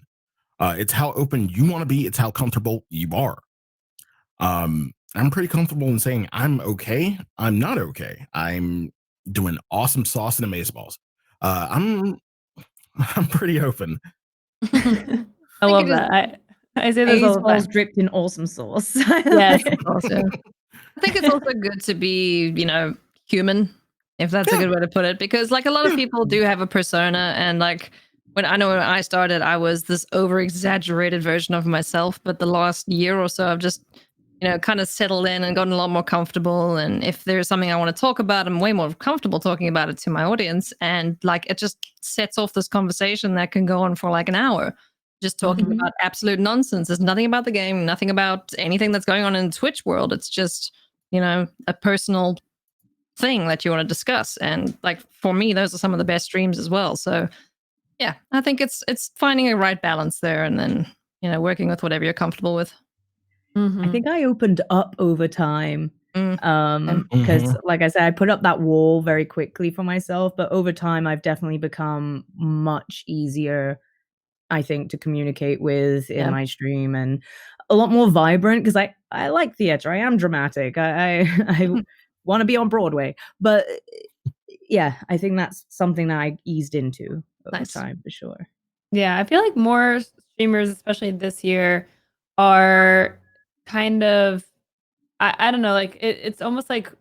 It's how open you want to be. It's how comfortable you are. I'm pretty comfortable in saying I'm okay. I'm not okay. I'm doing awesome sauce and amazeballs. I'm pretty open. I love that. I say this all the time. Dripped in awesome sauce. Yes. Also, I think it's also good to be, human, if that's a good way to put it, because like a lot of people do have a persona, and like when I started, I was this over exaggerated version of myself, but the last year or so I've just kind of settled in and gotten a lot more comfortable, and if there's something I want to talk about, I'm way more comfortable talking about it to my audience, and like it just sets off this conversation that can go on for like an hour, just talking about absolute nonsense. There's nothing about the game, nothing about anything that's going on in the Twitch world. It's just a personal thing that you want to discuss, and like for me, those are some of the best streams as well. So yeah, I think it's finding a right balance there, and then working with whatever you're comfortable with. I think I opened up over time because like I said, I put up that wall very quickly for myself, but over time I've definitely become much easier, I think, to communicate with in my stream, and a lot more vibrant, because I like theater. I am dramatic. I want to be on Broadway, but yeah, I think that's something that I eased into over time for sure. Yeah, I feel like more streamers, especially this year, are kind of I don't know, like it's almost like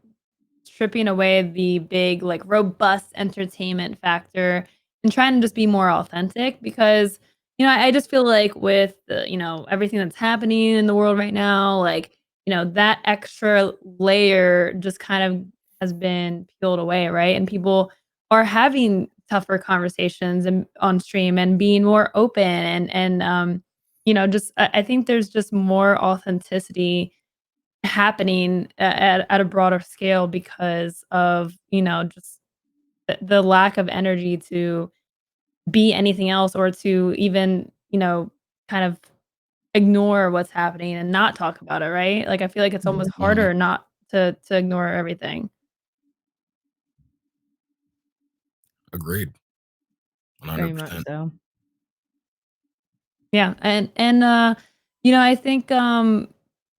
stripping away the big like robust entertainment factor and trying to just be more authentic, because I just feel like with the, everything that's happening in the world right now, like that extra layer just kind of has been peeled away, right? And people are having tougher conversations and on stream and being more open, and just I think there's just more authenticity happening at a broader scale because of just the lack of energy to be anything else, or to even kind of ignore what's happening and not talk about it, right? Like I feel like it's almost harder not to ignore everything. Agreed. 100%. Very much so. Yeah, and I think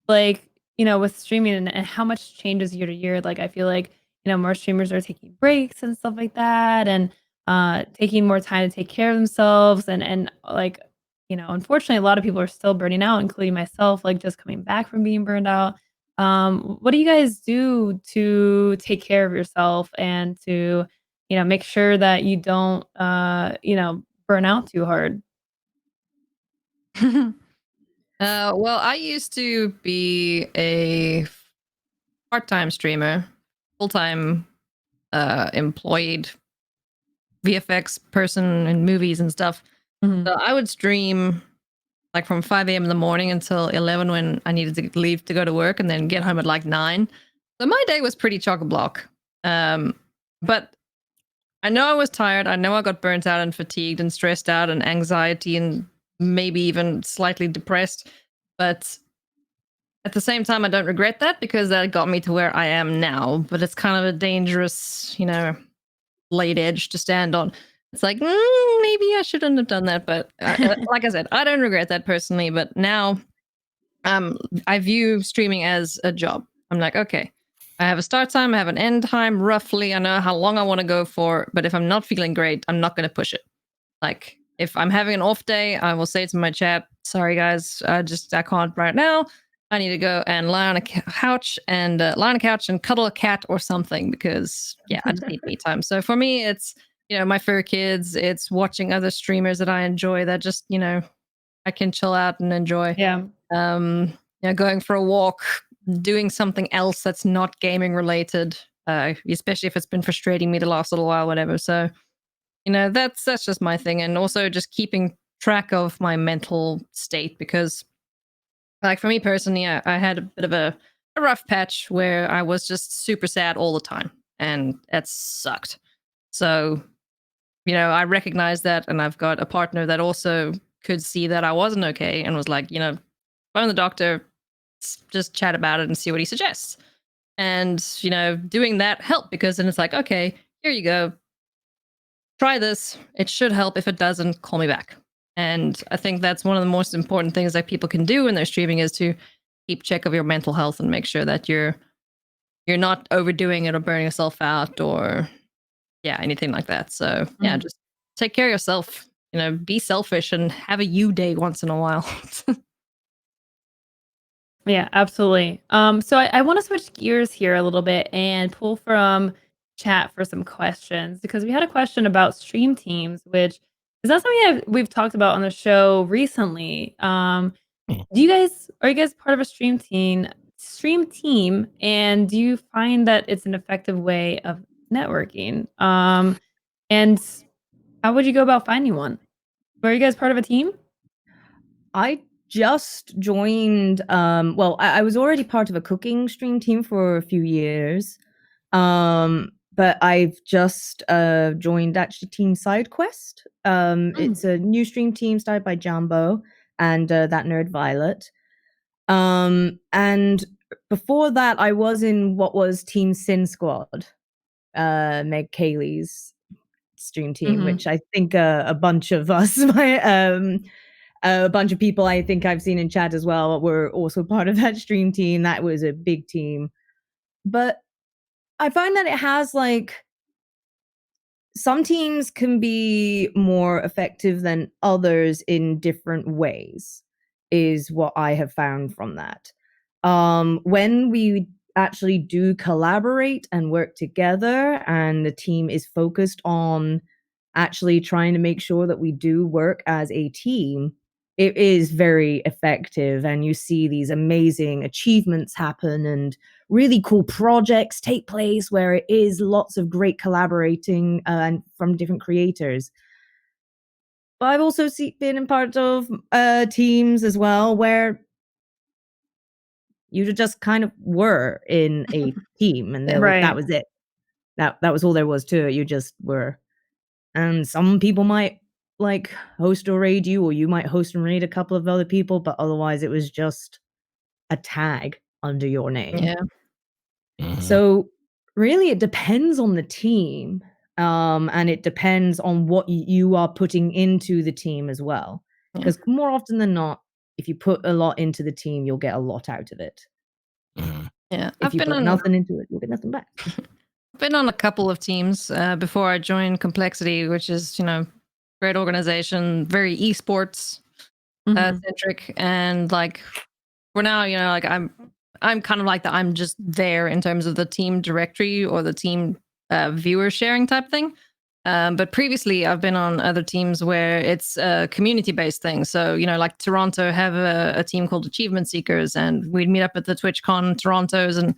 like with streaming and how much changes year to year, like I feel like more streamers are taking breaks and stuff like that, and taking more time to take care of themselves, and like unfortunately a lot of people are still burning out, including myself, like just coming back from being burned out. What do you guys do to take care of yourself and to make sure that you don't burn out too hard? Well, I used to be a part-time streamer, full-time employed VFX person in movies and stuff. So I would stream like from 5 a.m. in the morning until 11 when I needed to leave to go to work, and then get home at like 9. So my day was pretty chock-a-block. But I know I was tired. I know I got burnt out and fatigued and stressed out and anxiety and maybe even slightly depressed. But at the same time, I don't regret that because that got me to where I am now. But it's kind of a dangerous, late edge to stand on. It's like, maybe I shouldn't have done that. But like I said, I don't regret that personally. But now I view streaming as a job. I'm like, okay, I have a start time, I have an end time, roughly. I know how long I want to go for, but if I'm not feeling great, I'm not going to push it. Like, if I'm having an off day, I will say to my chat, sorry guys, I can't right now. I need to go and lie on a couch and cuddle a cat or something because, yeah, I just need me time. So for me, it's, my fur kids, it's watching other streamers that I enjoy that just, I can chill out and enjoy. Yeah. Going for a walk, doing something else that's not gaming related, especially if it's been frustrating me the last little while, whatever. So, that's just my thing. And also just keeping track of my mental state because, like, for me personally, I had a bit of a rough patch where I was just super sad all the time, and that sucked. So, I recognize that, and I've got a partner that also could see that I wasn't okay and was like, phone the doctor, just chat about it and see what he suggests. And, doing that helped because then it's like, okay, here you go. Try this. It should help. If it doesn't, call me back. And I think that's one of the most important things that people can do when they're streaming is to keep check of your mental health and make sure that you're not overdoing it or burning yourself out or anything like that. So just take care of yourself. Be selfish and have a you day once in a while. Yeah, absolutely. So I want to switch gears here a little bit and pull from chat for some questions because we had a question about stream teams, which is not something we've talked about on the show recently. Are you guys part of a stream team, and do you find that it's an effective way of networking? And how would you go about finding one? Are you guys part of a team? I just joined I was already part of a cooking stream team for a few years. But I've just joined actually Team SideQuest. It's a new stream team started by Jambo and that nerd Violet. And before that I was in what was Team Sin Squad, Meg Kaylee's stream team, which I think a bunch of us a bunch of people I think I've seen in chat as well were also part of that stream team. That was a big team. But I find that it has some teams can be more effective than others in different ways, is what I have found from that. When we actually do collaborate and work together and the team is focused on actually trying to make sure that we do work as a team, it is very effective and you see these amazing achievements happen and really cool projects take place where it is lots of great collaborating and from different creators. But I've also been in part of teams as well where you just kind of were in a team and that was it. That was all there was to it. You just were. And some people might host or raid you, or you might host and raid a couple of other people, but otherwise it was just a tag under your name. Yeah. So really it depends on the team, and it depends on what you are putting into the team as well. Because more often than not, if you put a lot into the team, you'll get a lot out of it. Yeah, if you put nothing into it, you'll get nothing back. I've been on a couple of teams before I joined Complexity, which is, great organization, very esports centric. And for now, I'm kind of like that. I'm just there in terms of the team directory or the team viewer sharing type thing. But previously I've been on other teams where it's a community-based thing. So, like Toronto have a team called Achievement Seekers, and we'd meet up at the TwitchCon Torontos and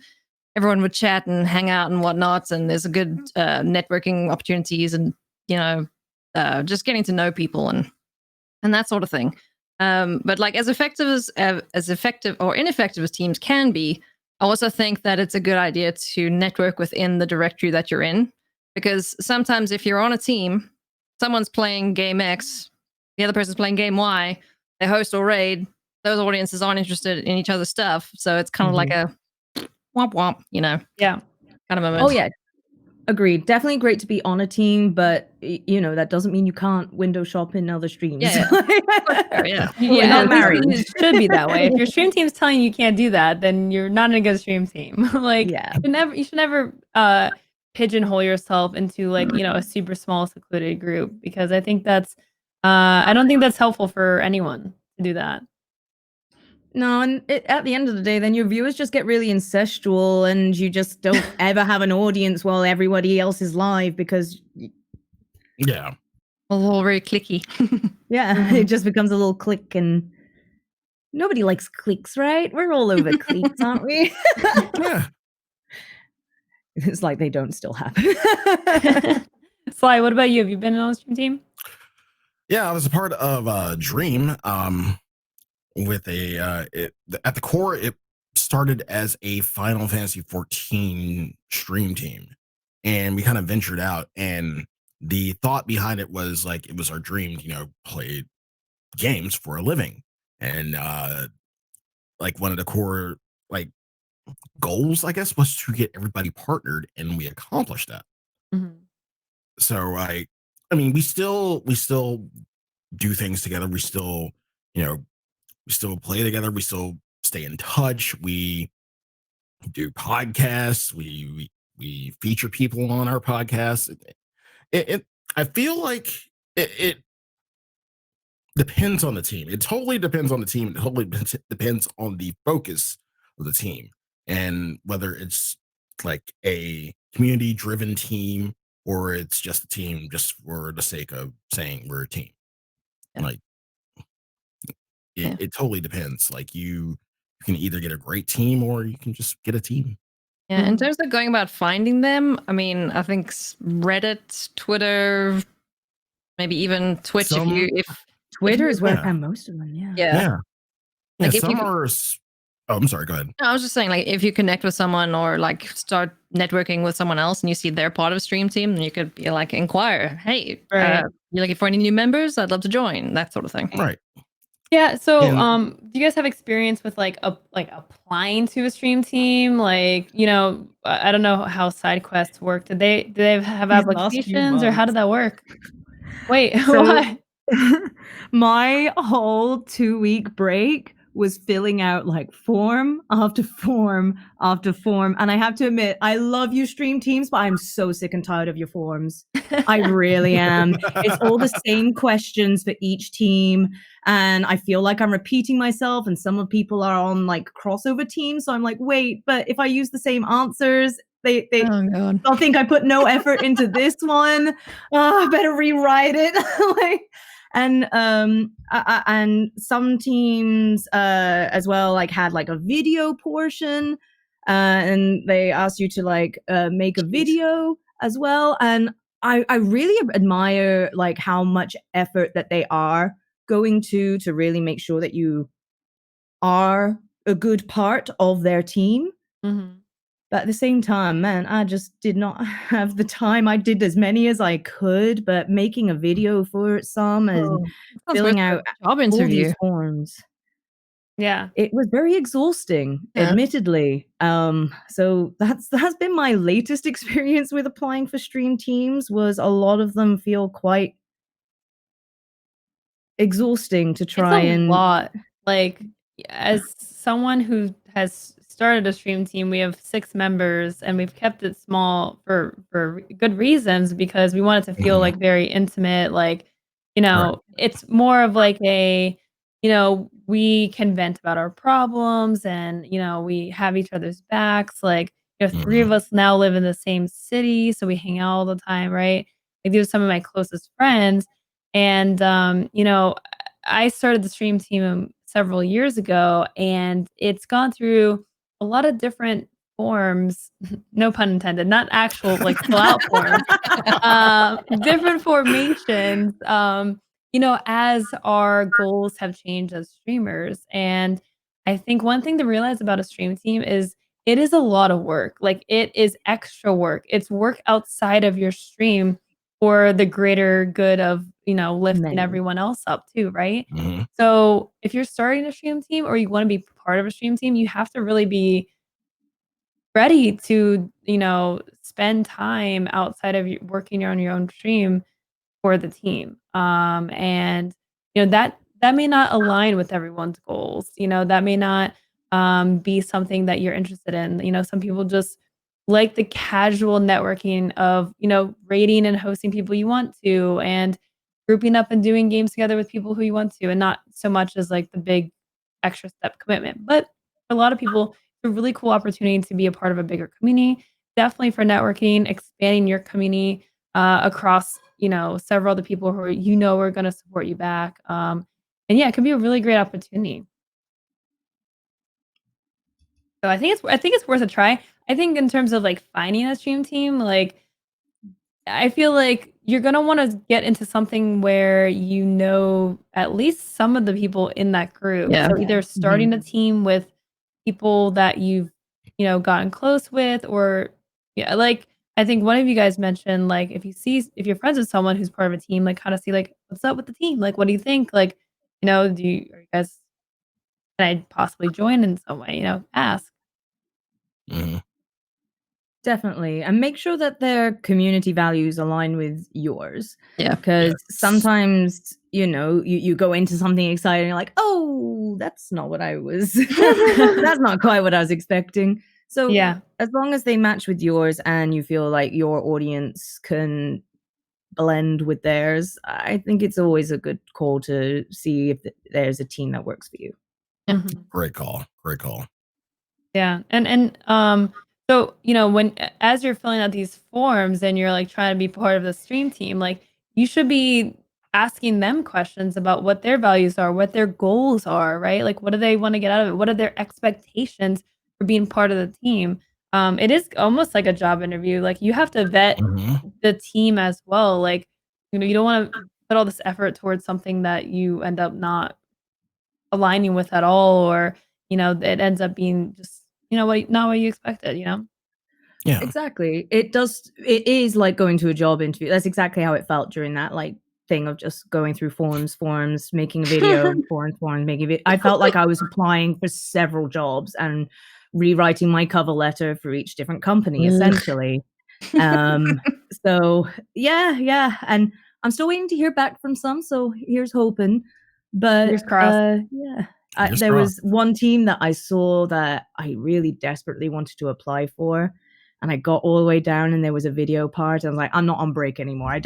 everyone would chat and hang out and whatnot. And there's a good networking opportunities and, just getting to know people and that sort of thing. But as effective or ineffective as teams can be, I also think that it's a good idea to network within the directory that you're in. Because sometimes if you're on a team, someone's playing game X, the other person's playing game Y, they host or raid, those audiences aren't interested in each other's stuff. So it's kind of like a womp womp, Yeah. kind of moment. Oh yeah, agreed. Definitely great to be on a team, but that doesn't mean you can't window shop in other streams. Yeah. Yeah. We're Yeah, not at least married. it should be that way. If your stream team's telling you can't do that, then you're not in a good stream team. Like, Yeah. you should never pigeonhole yourself into like, a super small secluded group, because I think that's I don't think that's helpful for anyone to do that. No, and at the end of the day, then your viewers just get really incestual, and you just don't ever have an audience while everybody else is live because, Yeah. All very clicky. it just becomes a little clique, and nobody likes cliques, right? We're all over cliques, aren't we? Yeah. It's like they don't still happen. Sly, what about you? Have you been on a stream team? Yeah, I was a part of Dream. With at the core, it started as a Final Fantasy 14 stream team, and we kind of ventured out. And the thought behind it was like it was our dream to play games for a living, and like one of the core like goals, I guess, was to get everybody partnered, and we accomplished that. Mhm. So I mean, we still do things together. We still we still play together. We still stay in touch. We do podcasts. We feature people on our podcasts. I feel like it depends on the team. It totally depends on the team. It totally depends on the focus of the team, and whether it's like a community driven team or it's just a team just for the sake of saying we're a team. Yeah. Like it totally depends. Like you can either get a great team or you can just get a team. Yeah, in terms of going about finding them, I mean, I think Reddit, Twitter, maybe even Twitch. Twitter is where yeah. I found most of them. Yeah. Yeah. Like if some you- are. Oh, I'm sorry. Go ahead. No, I was just saying, like, if you connect with someone or like start networking with someone else and you see they're part of a stream team, then you could be like, inquire, hey, Right. you looking for any new members? I'd love to join, that sort of thing. Right. Yeah. So, And- do you guys have experience with like applying to a stream team? Like, I don't know how side quests work. Do they have These last few applications, or how did that work? Wait, So- what? My whole 2-week break was filling out like form after form after form. And I have to admit, I love you stream teams, but I'm so sick and tired of your forms. I really am. It's all the same questions for each team. And I feel like I'm repeating myself, and some of people are on like crossover teams. So I'm like, wait, but if I use the same answers, they Oh god. they'll think I put no effort into this one. Oh, I better rewrite it. And some teams as well had like a video portion, and they asked you to make a video as well. And I really admire like how much effort that they are going to really make sure that you are a good part of their team. Mhm. But at the same time, man, I just did not have the time. I did as many as I could, but making a video for some and filling out job all interview. these forms, Yeah. it was very exhausting, Yeah. admittedly. So that's been my latest experience with applying for stream teams. Was a lot of them feel quite exhausting to try It's a and lot. Like, as someone who has started a stream team, we have 6 members, and we've kept it small for good reasons, because we want it to feel Mhm. like very intimate. Like, Right. it's more of like a, we can vent about our problems, and we have each other's backs. Like, 3 of us now live in the same city, so we hang out all the time, right? Like, these are some of my closest friends. And I started the stream team several years ago, and it's gone through a lot of different forms, no pun intended, not actual like full out forms, different formations, as our goals have changed as streamers. And I think one thing to realize about a stream team is it is a lot of work. Like, it is extra work. It's work outside of your stream for the greater good of, lifting Many. everyone else up too, right? Mhm. So if you're starting a stream team or you want to be part of a stream team, you have to really be ready to, spend time outside of working on your own stream for the team. And that may not align with everyone's goals. That may not be something that you're interested in. Some people just like the casual networking of, rating and hosting people you want to, and grouping up and doing games together with people who you want to, and not so much as like the big extra step commitment. But for a lot of people, it's a really cool opportunity to be a part of a bigger community. Definitely for networking, expanding your community across, several other people who are going to support you back. And yeah, it can be a really great opportunity. So I think it's worth a try. I think in terms of like finding a stream team, like I feel like you're gonna want to get into something where at least some of the people in that group. Yeah. So either starting a team with people that you've gotten close with, or like I think one of you guys mentioned, like if you're friends with someone who's part of a team, like kind of see like what's up with the team, like what do you think, like are you guys, can I possibly join in some way, ask. Mhm. Definitely. And make sure that their community values align with yours. Yeah. Because Yes. sometimes, you go into something exciting, you're like, oh, that's not what I was, that's not quite what I was expecting. So Yeah. as long as they match with yours and you feel like your audience can blend with theirs, I think it's always a good call to see if there's a team that works for you. Mhm. Great call. Great call. Yeah. And so, when as you're filling out these forms and you're like trying to be part of the stream team, like you should be asking them questions about what their values are, what their goals are, right? Like what do they want to get out of it? What are their expectations for being part of the team? It is almost like a job interview. Like you have to vet Mhm. the team as well. Like, you don't want to put all this effort towards something that you end up not aligning with at all, or it ends up being just not what you expected. Yeah. Exactly. It is like going to a job interview. That's exactly how it felt during that like thing of just going through forms, making a video, forms, making a video. I felt like I was applying for several jobs and rewriting my cover letter for each different company, Ugh. essentially. So yeah. And I'm still waiting to hear back from some, so here's hoping. But Fingers crossed. yeah. Fingers There crossed. was one team that I saw that I really desperately wanted to apply for, and I got all the way down and there was a video part. I was like, I'm not on break anymore. I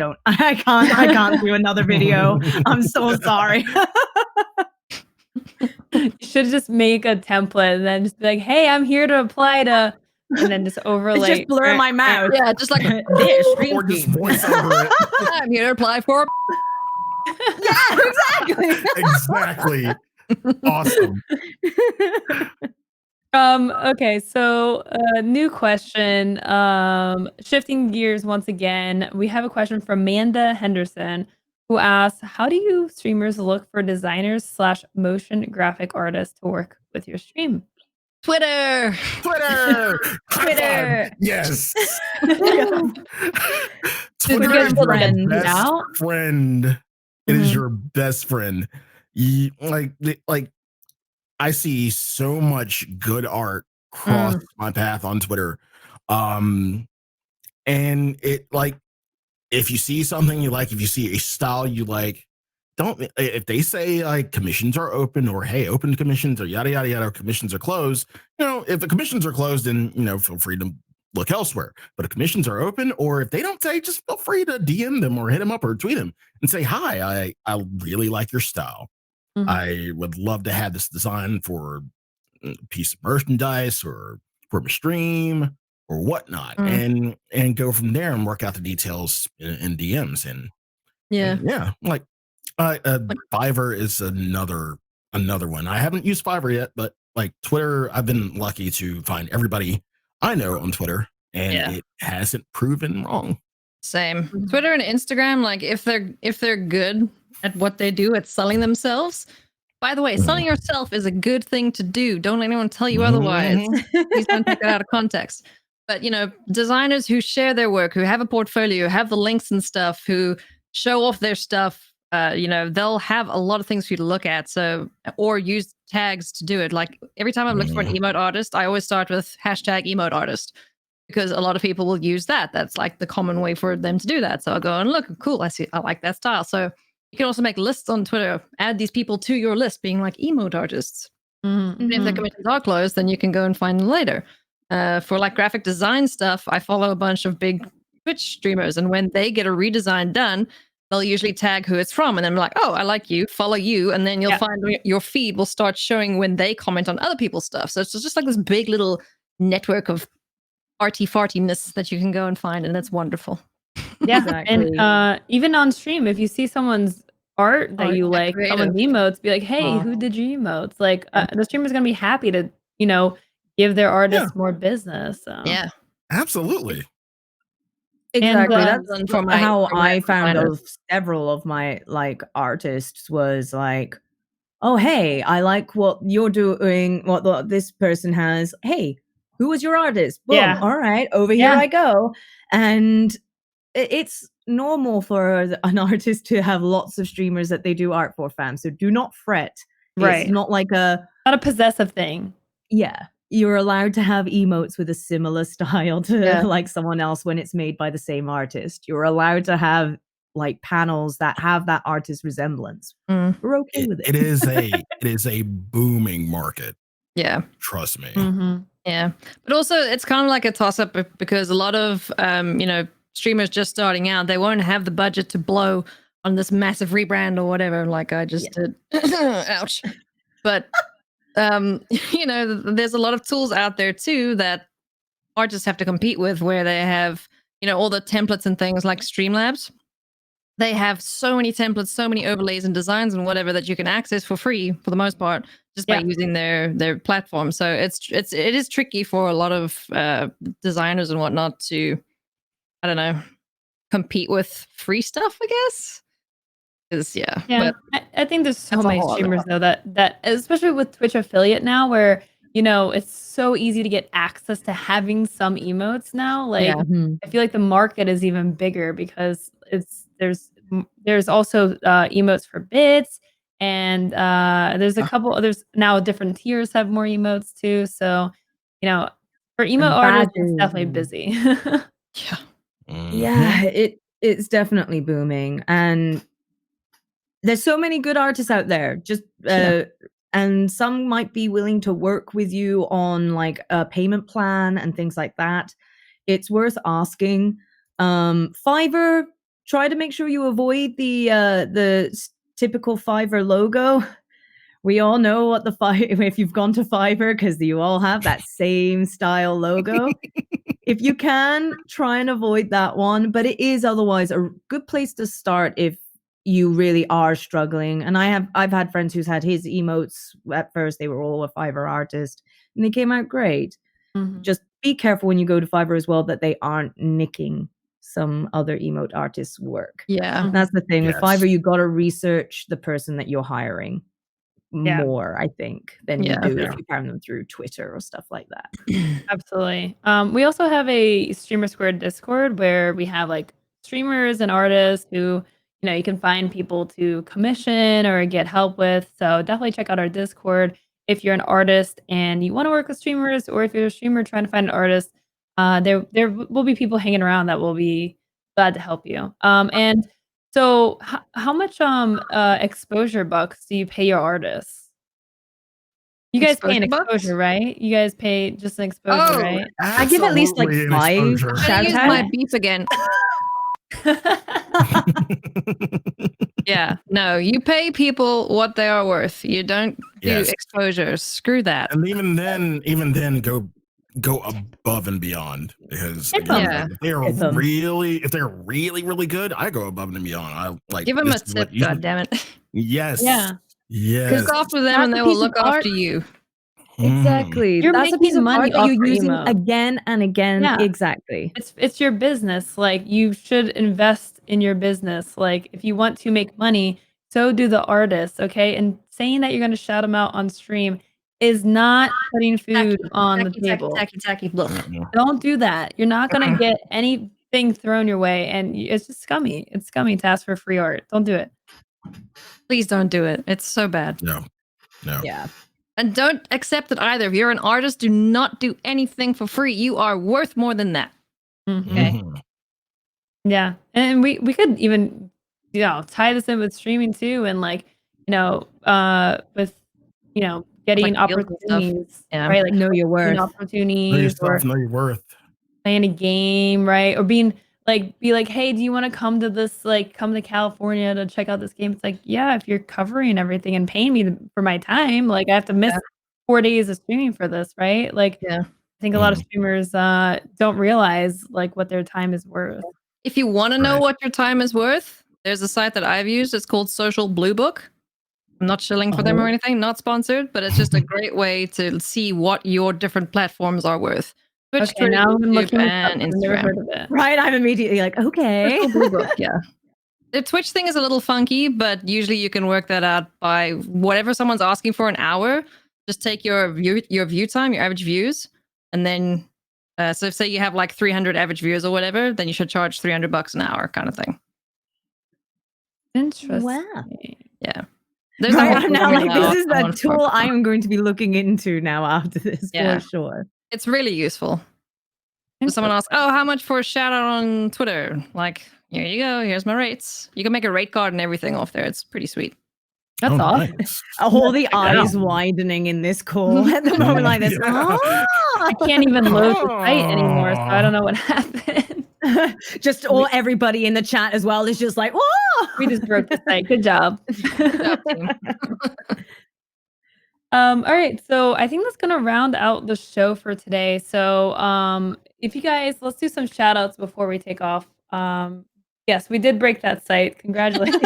can't do another video. I'm so sorry. You should just make a template and then just be like, hey, I'm here to apply to, and then just It's overlay. just blur my mouth. Yeah, just like This stream Or just team. voice over it. I'm here to apply for. Yeah, exactly. Exactly. Awesome. Okay, so new question. Shifting gears once again, we have a question from Amanda Henderson, who asks, how do you streamers look for designers / motion graphic artists to work with your stream? Twitter. Twitter. Twitter. Yes. Did you Twitter guys is feel your like a best out? friend. It is Mhm. your best friend. Like I see so much good art cross my path on Twitter. And it like if you see something you like, if you see a style you like, don't if they say like commissions are open or hey, open commissions or yada yada yada, commissions are closed. If the commissions are closed, then feel free to look elsewhere. But if commissions are open, or if they don't say, just feel free to DM them or hit them up or tweet them and say, hi, I really like your style. Mhm. I would love to have this design for a piece of merchandise or for my stream or whatnot, and go from there and work out the details in DMs. And yeah, like Fiverr is another one. I haven't used Fiverr yet, but like Twitter, I've been lucky to find everybody I know on Twitter, and it hasn't proven wrong. Same. Twitter and Instagram, like if they're good at what they do at selling themselves, By the way, selling yourself is a good thing to do. Don't let anyone tell you otherwise. Please don't take that out of context. But designers who share their work, who have a portfolio, have the links and stuff, who show off their stuff, they'll have a lot of things for you to look at. So, or use tags to do it. Like every time I'm looking for an emote artist, I always start with hashtag emote artist, because a lot of people will use that. That's like the common way for them to do that. So I'll go and look, cool, I like that style. So you can also make lists on Twitter, add these people to your list being like emote artists. Mm-hmm. And if their commissions are closed, then you can go and find them later. For like graphic design stuff, I follow a bunch of big Twitch streamers, and when they get a redesign done, they'll usually tag who it's from, and then I'm like, oh, I like you, follow you, and then you'll find your feed will start showing when they comment on other people's stuff. So it's just like this big little network of arty fartiness that you can go and find, and it's wonderful. Yeah, Exactly. and even on stream, if you see someone's art that you like, creative. someone's emotes, be like, hey, who did your emotes? Like the streamer's gonna be happy to, give their artists more business. So. Yeah, absolutely. Exactly. And, That's for my- how for my I found designers. of several of my artists was like, oh hey, I like what you're doing, what this person has. Hey, who was your artist? Boom. Yeah. All right, over here I go. And it's normal for an artist to have lots of streamers that they do art for, fam. So do not fret. Right. It's not like not a possessive thing. Yeah. You're allowed to have emotes with a similar style to like someone else when it's made by the same artist. You're allowed to have like panels that have that artist resemblance. We're okay with it. It is a booming market. Yeah. Trust me. Mm-hmm. Yeah. But also it's kind of like a toss-up because a lot of streamers just starting out, they won't have the budget to blow on this massive rebrand or whatever, like I just did. Ouch. But there's a lot of tools out there too that artists have to compete with, where they have, all the templates and things like Streamlabs. They have so many templates, so many overlays and designs and whatever that you can access for free for the most part, just by using their platform. So it is tricky for a lot of designners and whatnot to, I don't know, compete with free stuff, I guess. But I think there's so many streamers though that especially with Twitch affiliate now, where it's so easy to get access to having some emotes now. Like I feel like the market is even bigger because there's also emotes for bits, and there's a couple others now. Different tiers have more emotes too. So for emo artists, it's definitely busy. Yeah, it's definitely booming, and there's so many good artists out there. Just and some might be willing to work with you on like a payment plan and things like that. It's worth asking. Fiverr, try to make sure you avoid the typical Fiverr logo. We all know what if you've gone to Fiverr, because you all have that same style logo. If you can, try and avoid that one. But it is otherwise a good place to start if you really are struggling. And I've had friends who's had his emotes at first. They were all a Fiverr artist and they came out great. Just be careful when you go to Fiverr as well that they aren't nicking some other emote artist's work. Yeah. That's the thing with Fiverr. You got to research the person that you're hiring more, I think, than you do if you find them through Twitter or stuff like that. Absolutely. We also have a StreamerSquare Discord where we have like streamers and artists who you can find people to commission or get help with. So definitely check out our Discord if you're an artist and you want to work with streamers, or if you're a streamer trying to find an artist. There will be people hanging around that will be glad to help you. And so how much exposure bucks do you pay your artists? You guys pay an exposure, right? You guys pay just an exposure, right? I give at least like 5 shout out. My beef again. Yeah, no, you pay people what they are worth. You don't do exposures. Screw that. And even then go above and beyond, because again, if they're really good, I go above and beyond. I like give them a tip. God damn it. Yes. Yeah. Yes. Look after them, and they will look after you. Exactly. That's a piece of art that you're using again and again. Yeah. Exactly. It's your business. Like, you should invest in your business. Like, if you want to make money, so do the artists, okay? And saying that you're gonna shout them out on stream is not putting food on the table. Tacky. Don't do that. You're not gonna get anything thrown your way, and it's just scummy. It's scummy to ask for free art. Don't do it. Please don't do it. It's so bad. No. Yeah. And don't accept it either. If you're an artist, do not do anything for free. You are worth more than that. Okay. Yeah, and we could even tie this in with streaming too, and like with getting Like deals and stuff. opportunities, Yeah. right? Like Know your getting worth. opportunities, Know yourself, or know your worth. playing a game, right? Or be like, hey, do you want to come to California to check out this game? It's like, yeah, if you're covering everything and paying me for my time, like I have to miss 4 days of streaming for this, right? Like, Yeah. I think a lot of streamers don't realize like what their time is worth. If you want to know Right. what your time is worth, there's a site that I've used. It's called Social Blue Book. I'm not shilling for them or anything, not sponsored, but it's just a great way to see what your different platforms are worth. Twitch, Okay, Twitter, now I'm YouTube, looking and I've never Instagram. heard of it. Right, I'm immediately like, okay. Social Blue Book, yeah. The Twitch thing is a little funky, but usually you can work that out by whatever someone's asking for an hour. Just take your view time, your average views, and then so say you have like 300 average views or whatever, then you should charge $300 an hour, kind of thing. Interesting. Wow. Yeah. There's a Right, whole I'm now formula like, this is I a wanna tool focus I on. am going to be looking into now after this Yeah. for sure. It's really useful. So someone asks, "Oh, how much for a shout out on Twitter?" Like, here you go. Here's my rates. You can make a rate card and everything off there. It's pretty sweet. That's awesome. Nice. All the Check it eyes out. widening in this call at the moment, like this. Yeah. I can't even load the site anymore, so I don't know what happened. Just everybody in the chat as well is just like, whoa! We just broke the site. Good job. Good job, team. All right, so I think that's gonna round out the show for today. So if you guys, let's do some shout outs before we take off. Yes, we did break that site. Congratulations.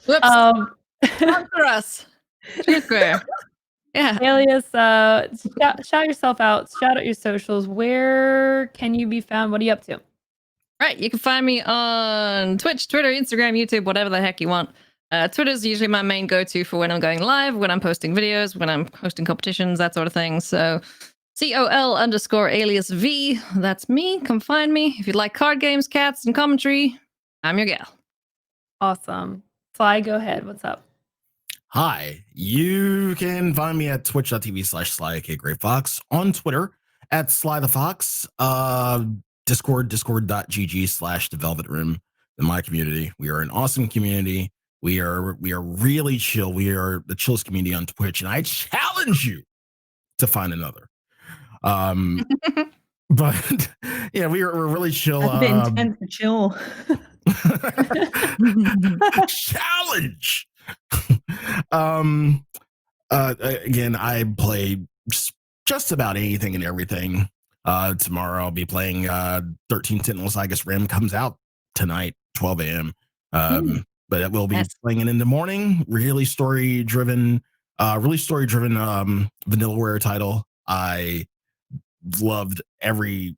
Whoops. Sponsor us. StreamerSquare. Yeah. Alias, shout yourself out. Shout out your socials. Where can you be found? What are you up to? Right. You can find me on Twitch, Twitter, Instagram, YouTube, whatever the heck you want. Twitter is usually my main go-to for when I'm going live, when I'm posting videos, when I'm hosting competitions, that sort of thing. So COL_AliasV. That's me. Come find me. If you like card games, cats, and commentary, I'm your gal. Awesome. Sly, go ahead. What's up? Hi, you can find me at twitch.tv/slyAKAgreyfox, on Twitter at slyTheFox, discord.gg/The Room in my community. We are an awesome community. We are really chill. We are the chillest community on Twitch, and I challenge you to find another. But yeah, we're really chill. That's a bit intense for chill. Challenge. Again, I play just about anything and everything. Tomorrow I'll be playing 13 Sentinels. I guess Rim comes out tonight, 12 a.m. But it will be playing it in the morning. Really story driven Vanillaware title. I loved every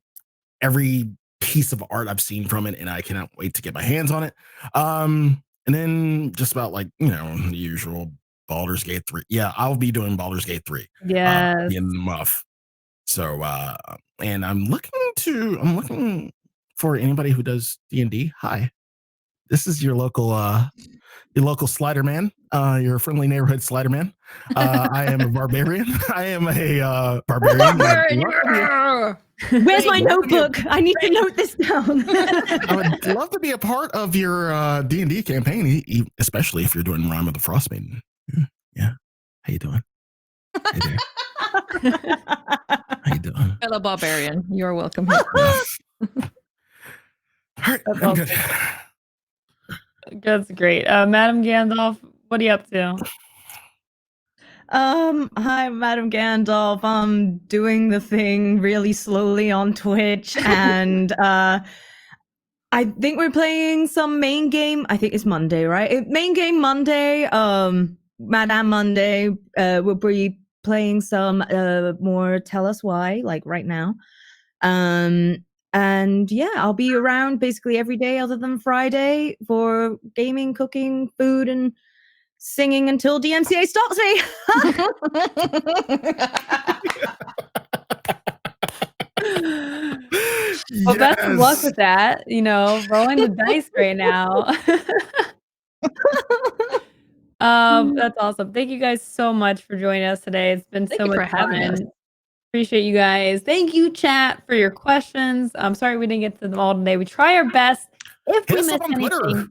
piece of art I've seen from it, and I cannot wait to get my hands on it. And then just about the usual Baldur's Gate 3. Yeah, I'll be doing Baldur's Gate 3. Yes. In the muff. So and I'm looking for anybody who does D&D. Hi. This is your local slider man, your friendly neighborhood slider man. I am a barbarian. I am a barbarian. Where's my notebook? I need to note this down. I would love to be a part of your D&D campaign, especially if you're doing Rime of the Frost Maiden. Yeah. How you doing? Hey there. How you doing? Fellow barbarian, you're welcome here. All right, That's I'm good. That's great. MadameGandalf, what are you up to? Hi, Madame Gandalf. I'm doing the thing really slowly on Twitch, and I think we're playing some main game. I think it's Monday, right? Main game Monday. Madame Monday. We'll be playing some more Tell Us Why, like right now. And yeah, I'll be around basically every day other than Friday for gaming, cooking, food, and singing until DMCA stops me. Well, best of luck with that. You know, rolling the dice right now. That's awesome. Thank you guys so much for joining us today. It's been Thank so you much for having us. fun. Appreciate you guys. Thank you, chat, for your questions. I'm sorry we didn't get to them all today. We try our best. If Hit we us miss up on Twitter. anything,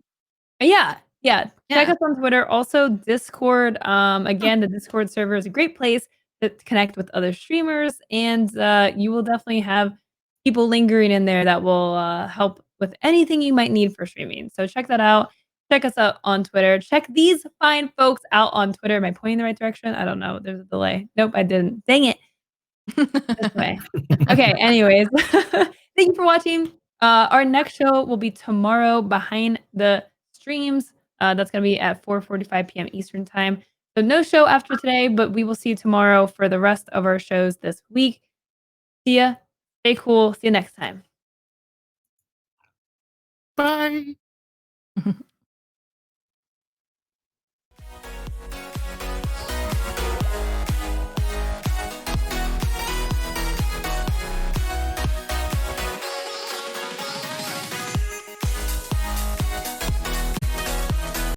yeah. Check Yeah. us on Twitter. Also, Discord. Again, the Discord server is a great place to connect with other streamers, and you will definitely have people lingering in there that will help with anything you might need for streaming. So check that out. Check us out on Twitter. Check these fine folks out on Twitter. Am I pointing in the right direction? I don't know. There's a delay. Nope, I didn't. Dang it. This way. Okay, anyways. Thank you for watching. Our next show will be tomorrow behind the streams. That's going to be at 4:45 p.m. Eastern time. So no show after today, but we will see you tomorrow for the rest of our shows this week. See ya. Stay cool. See you next time. Bye.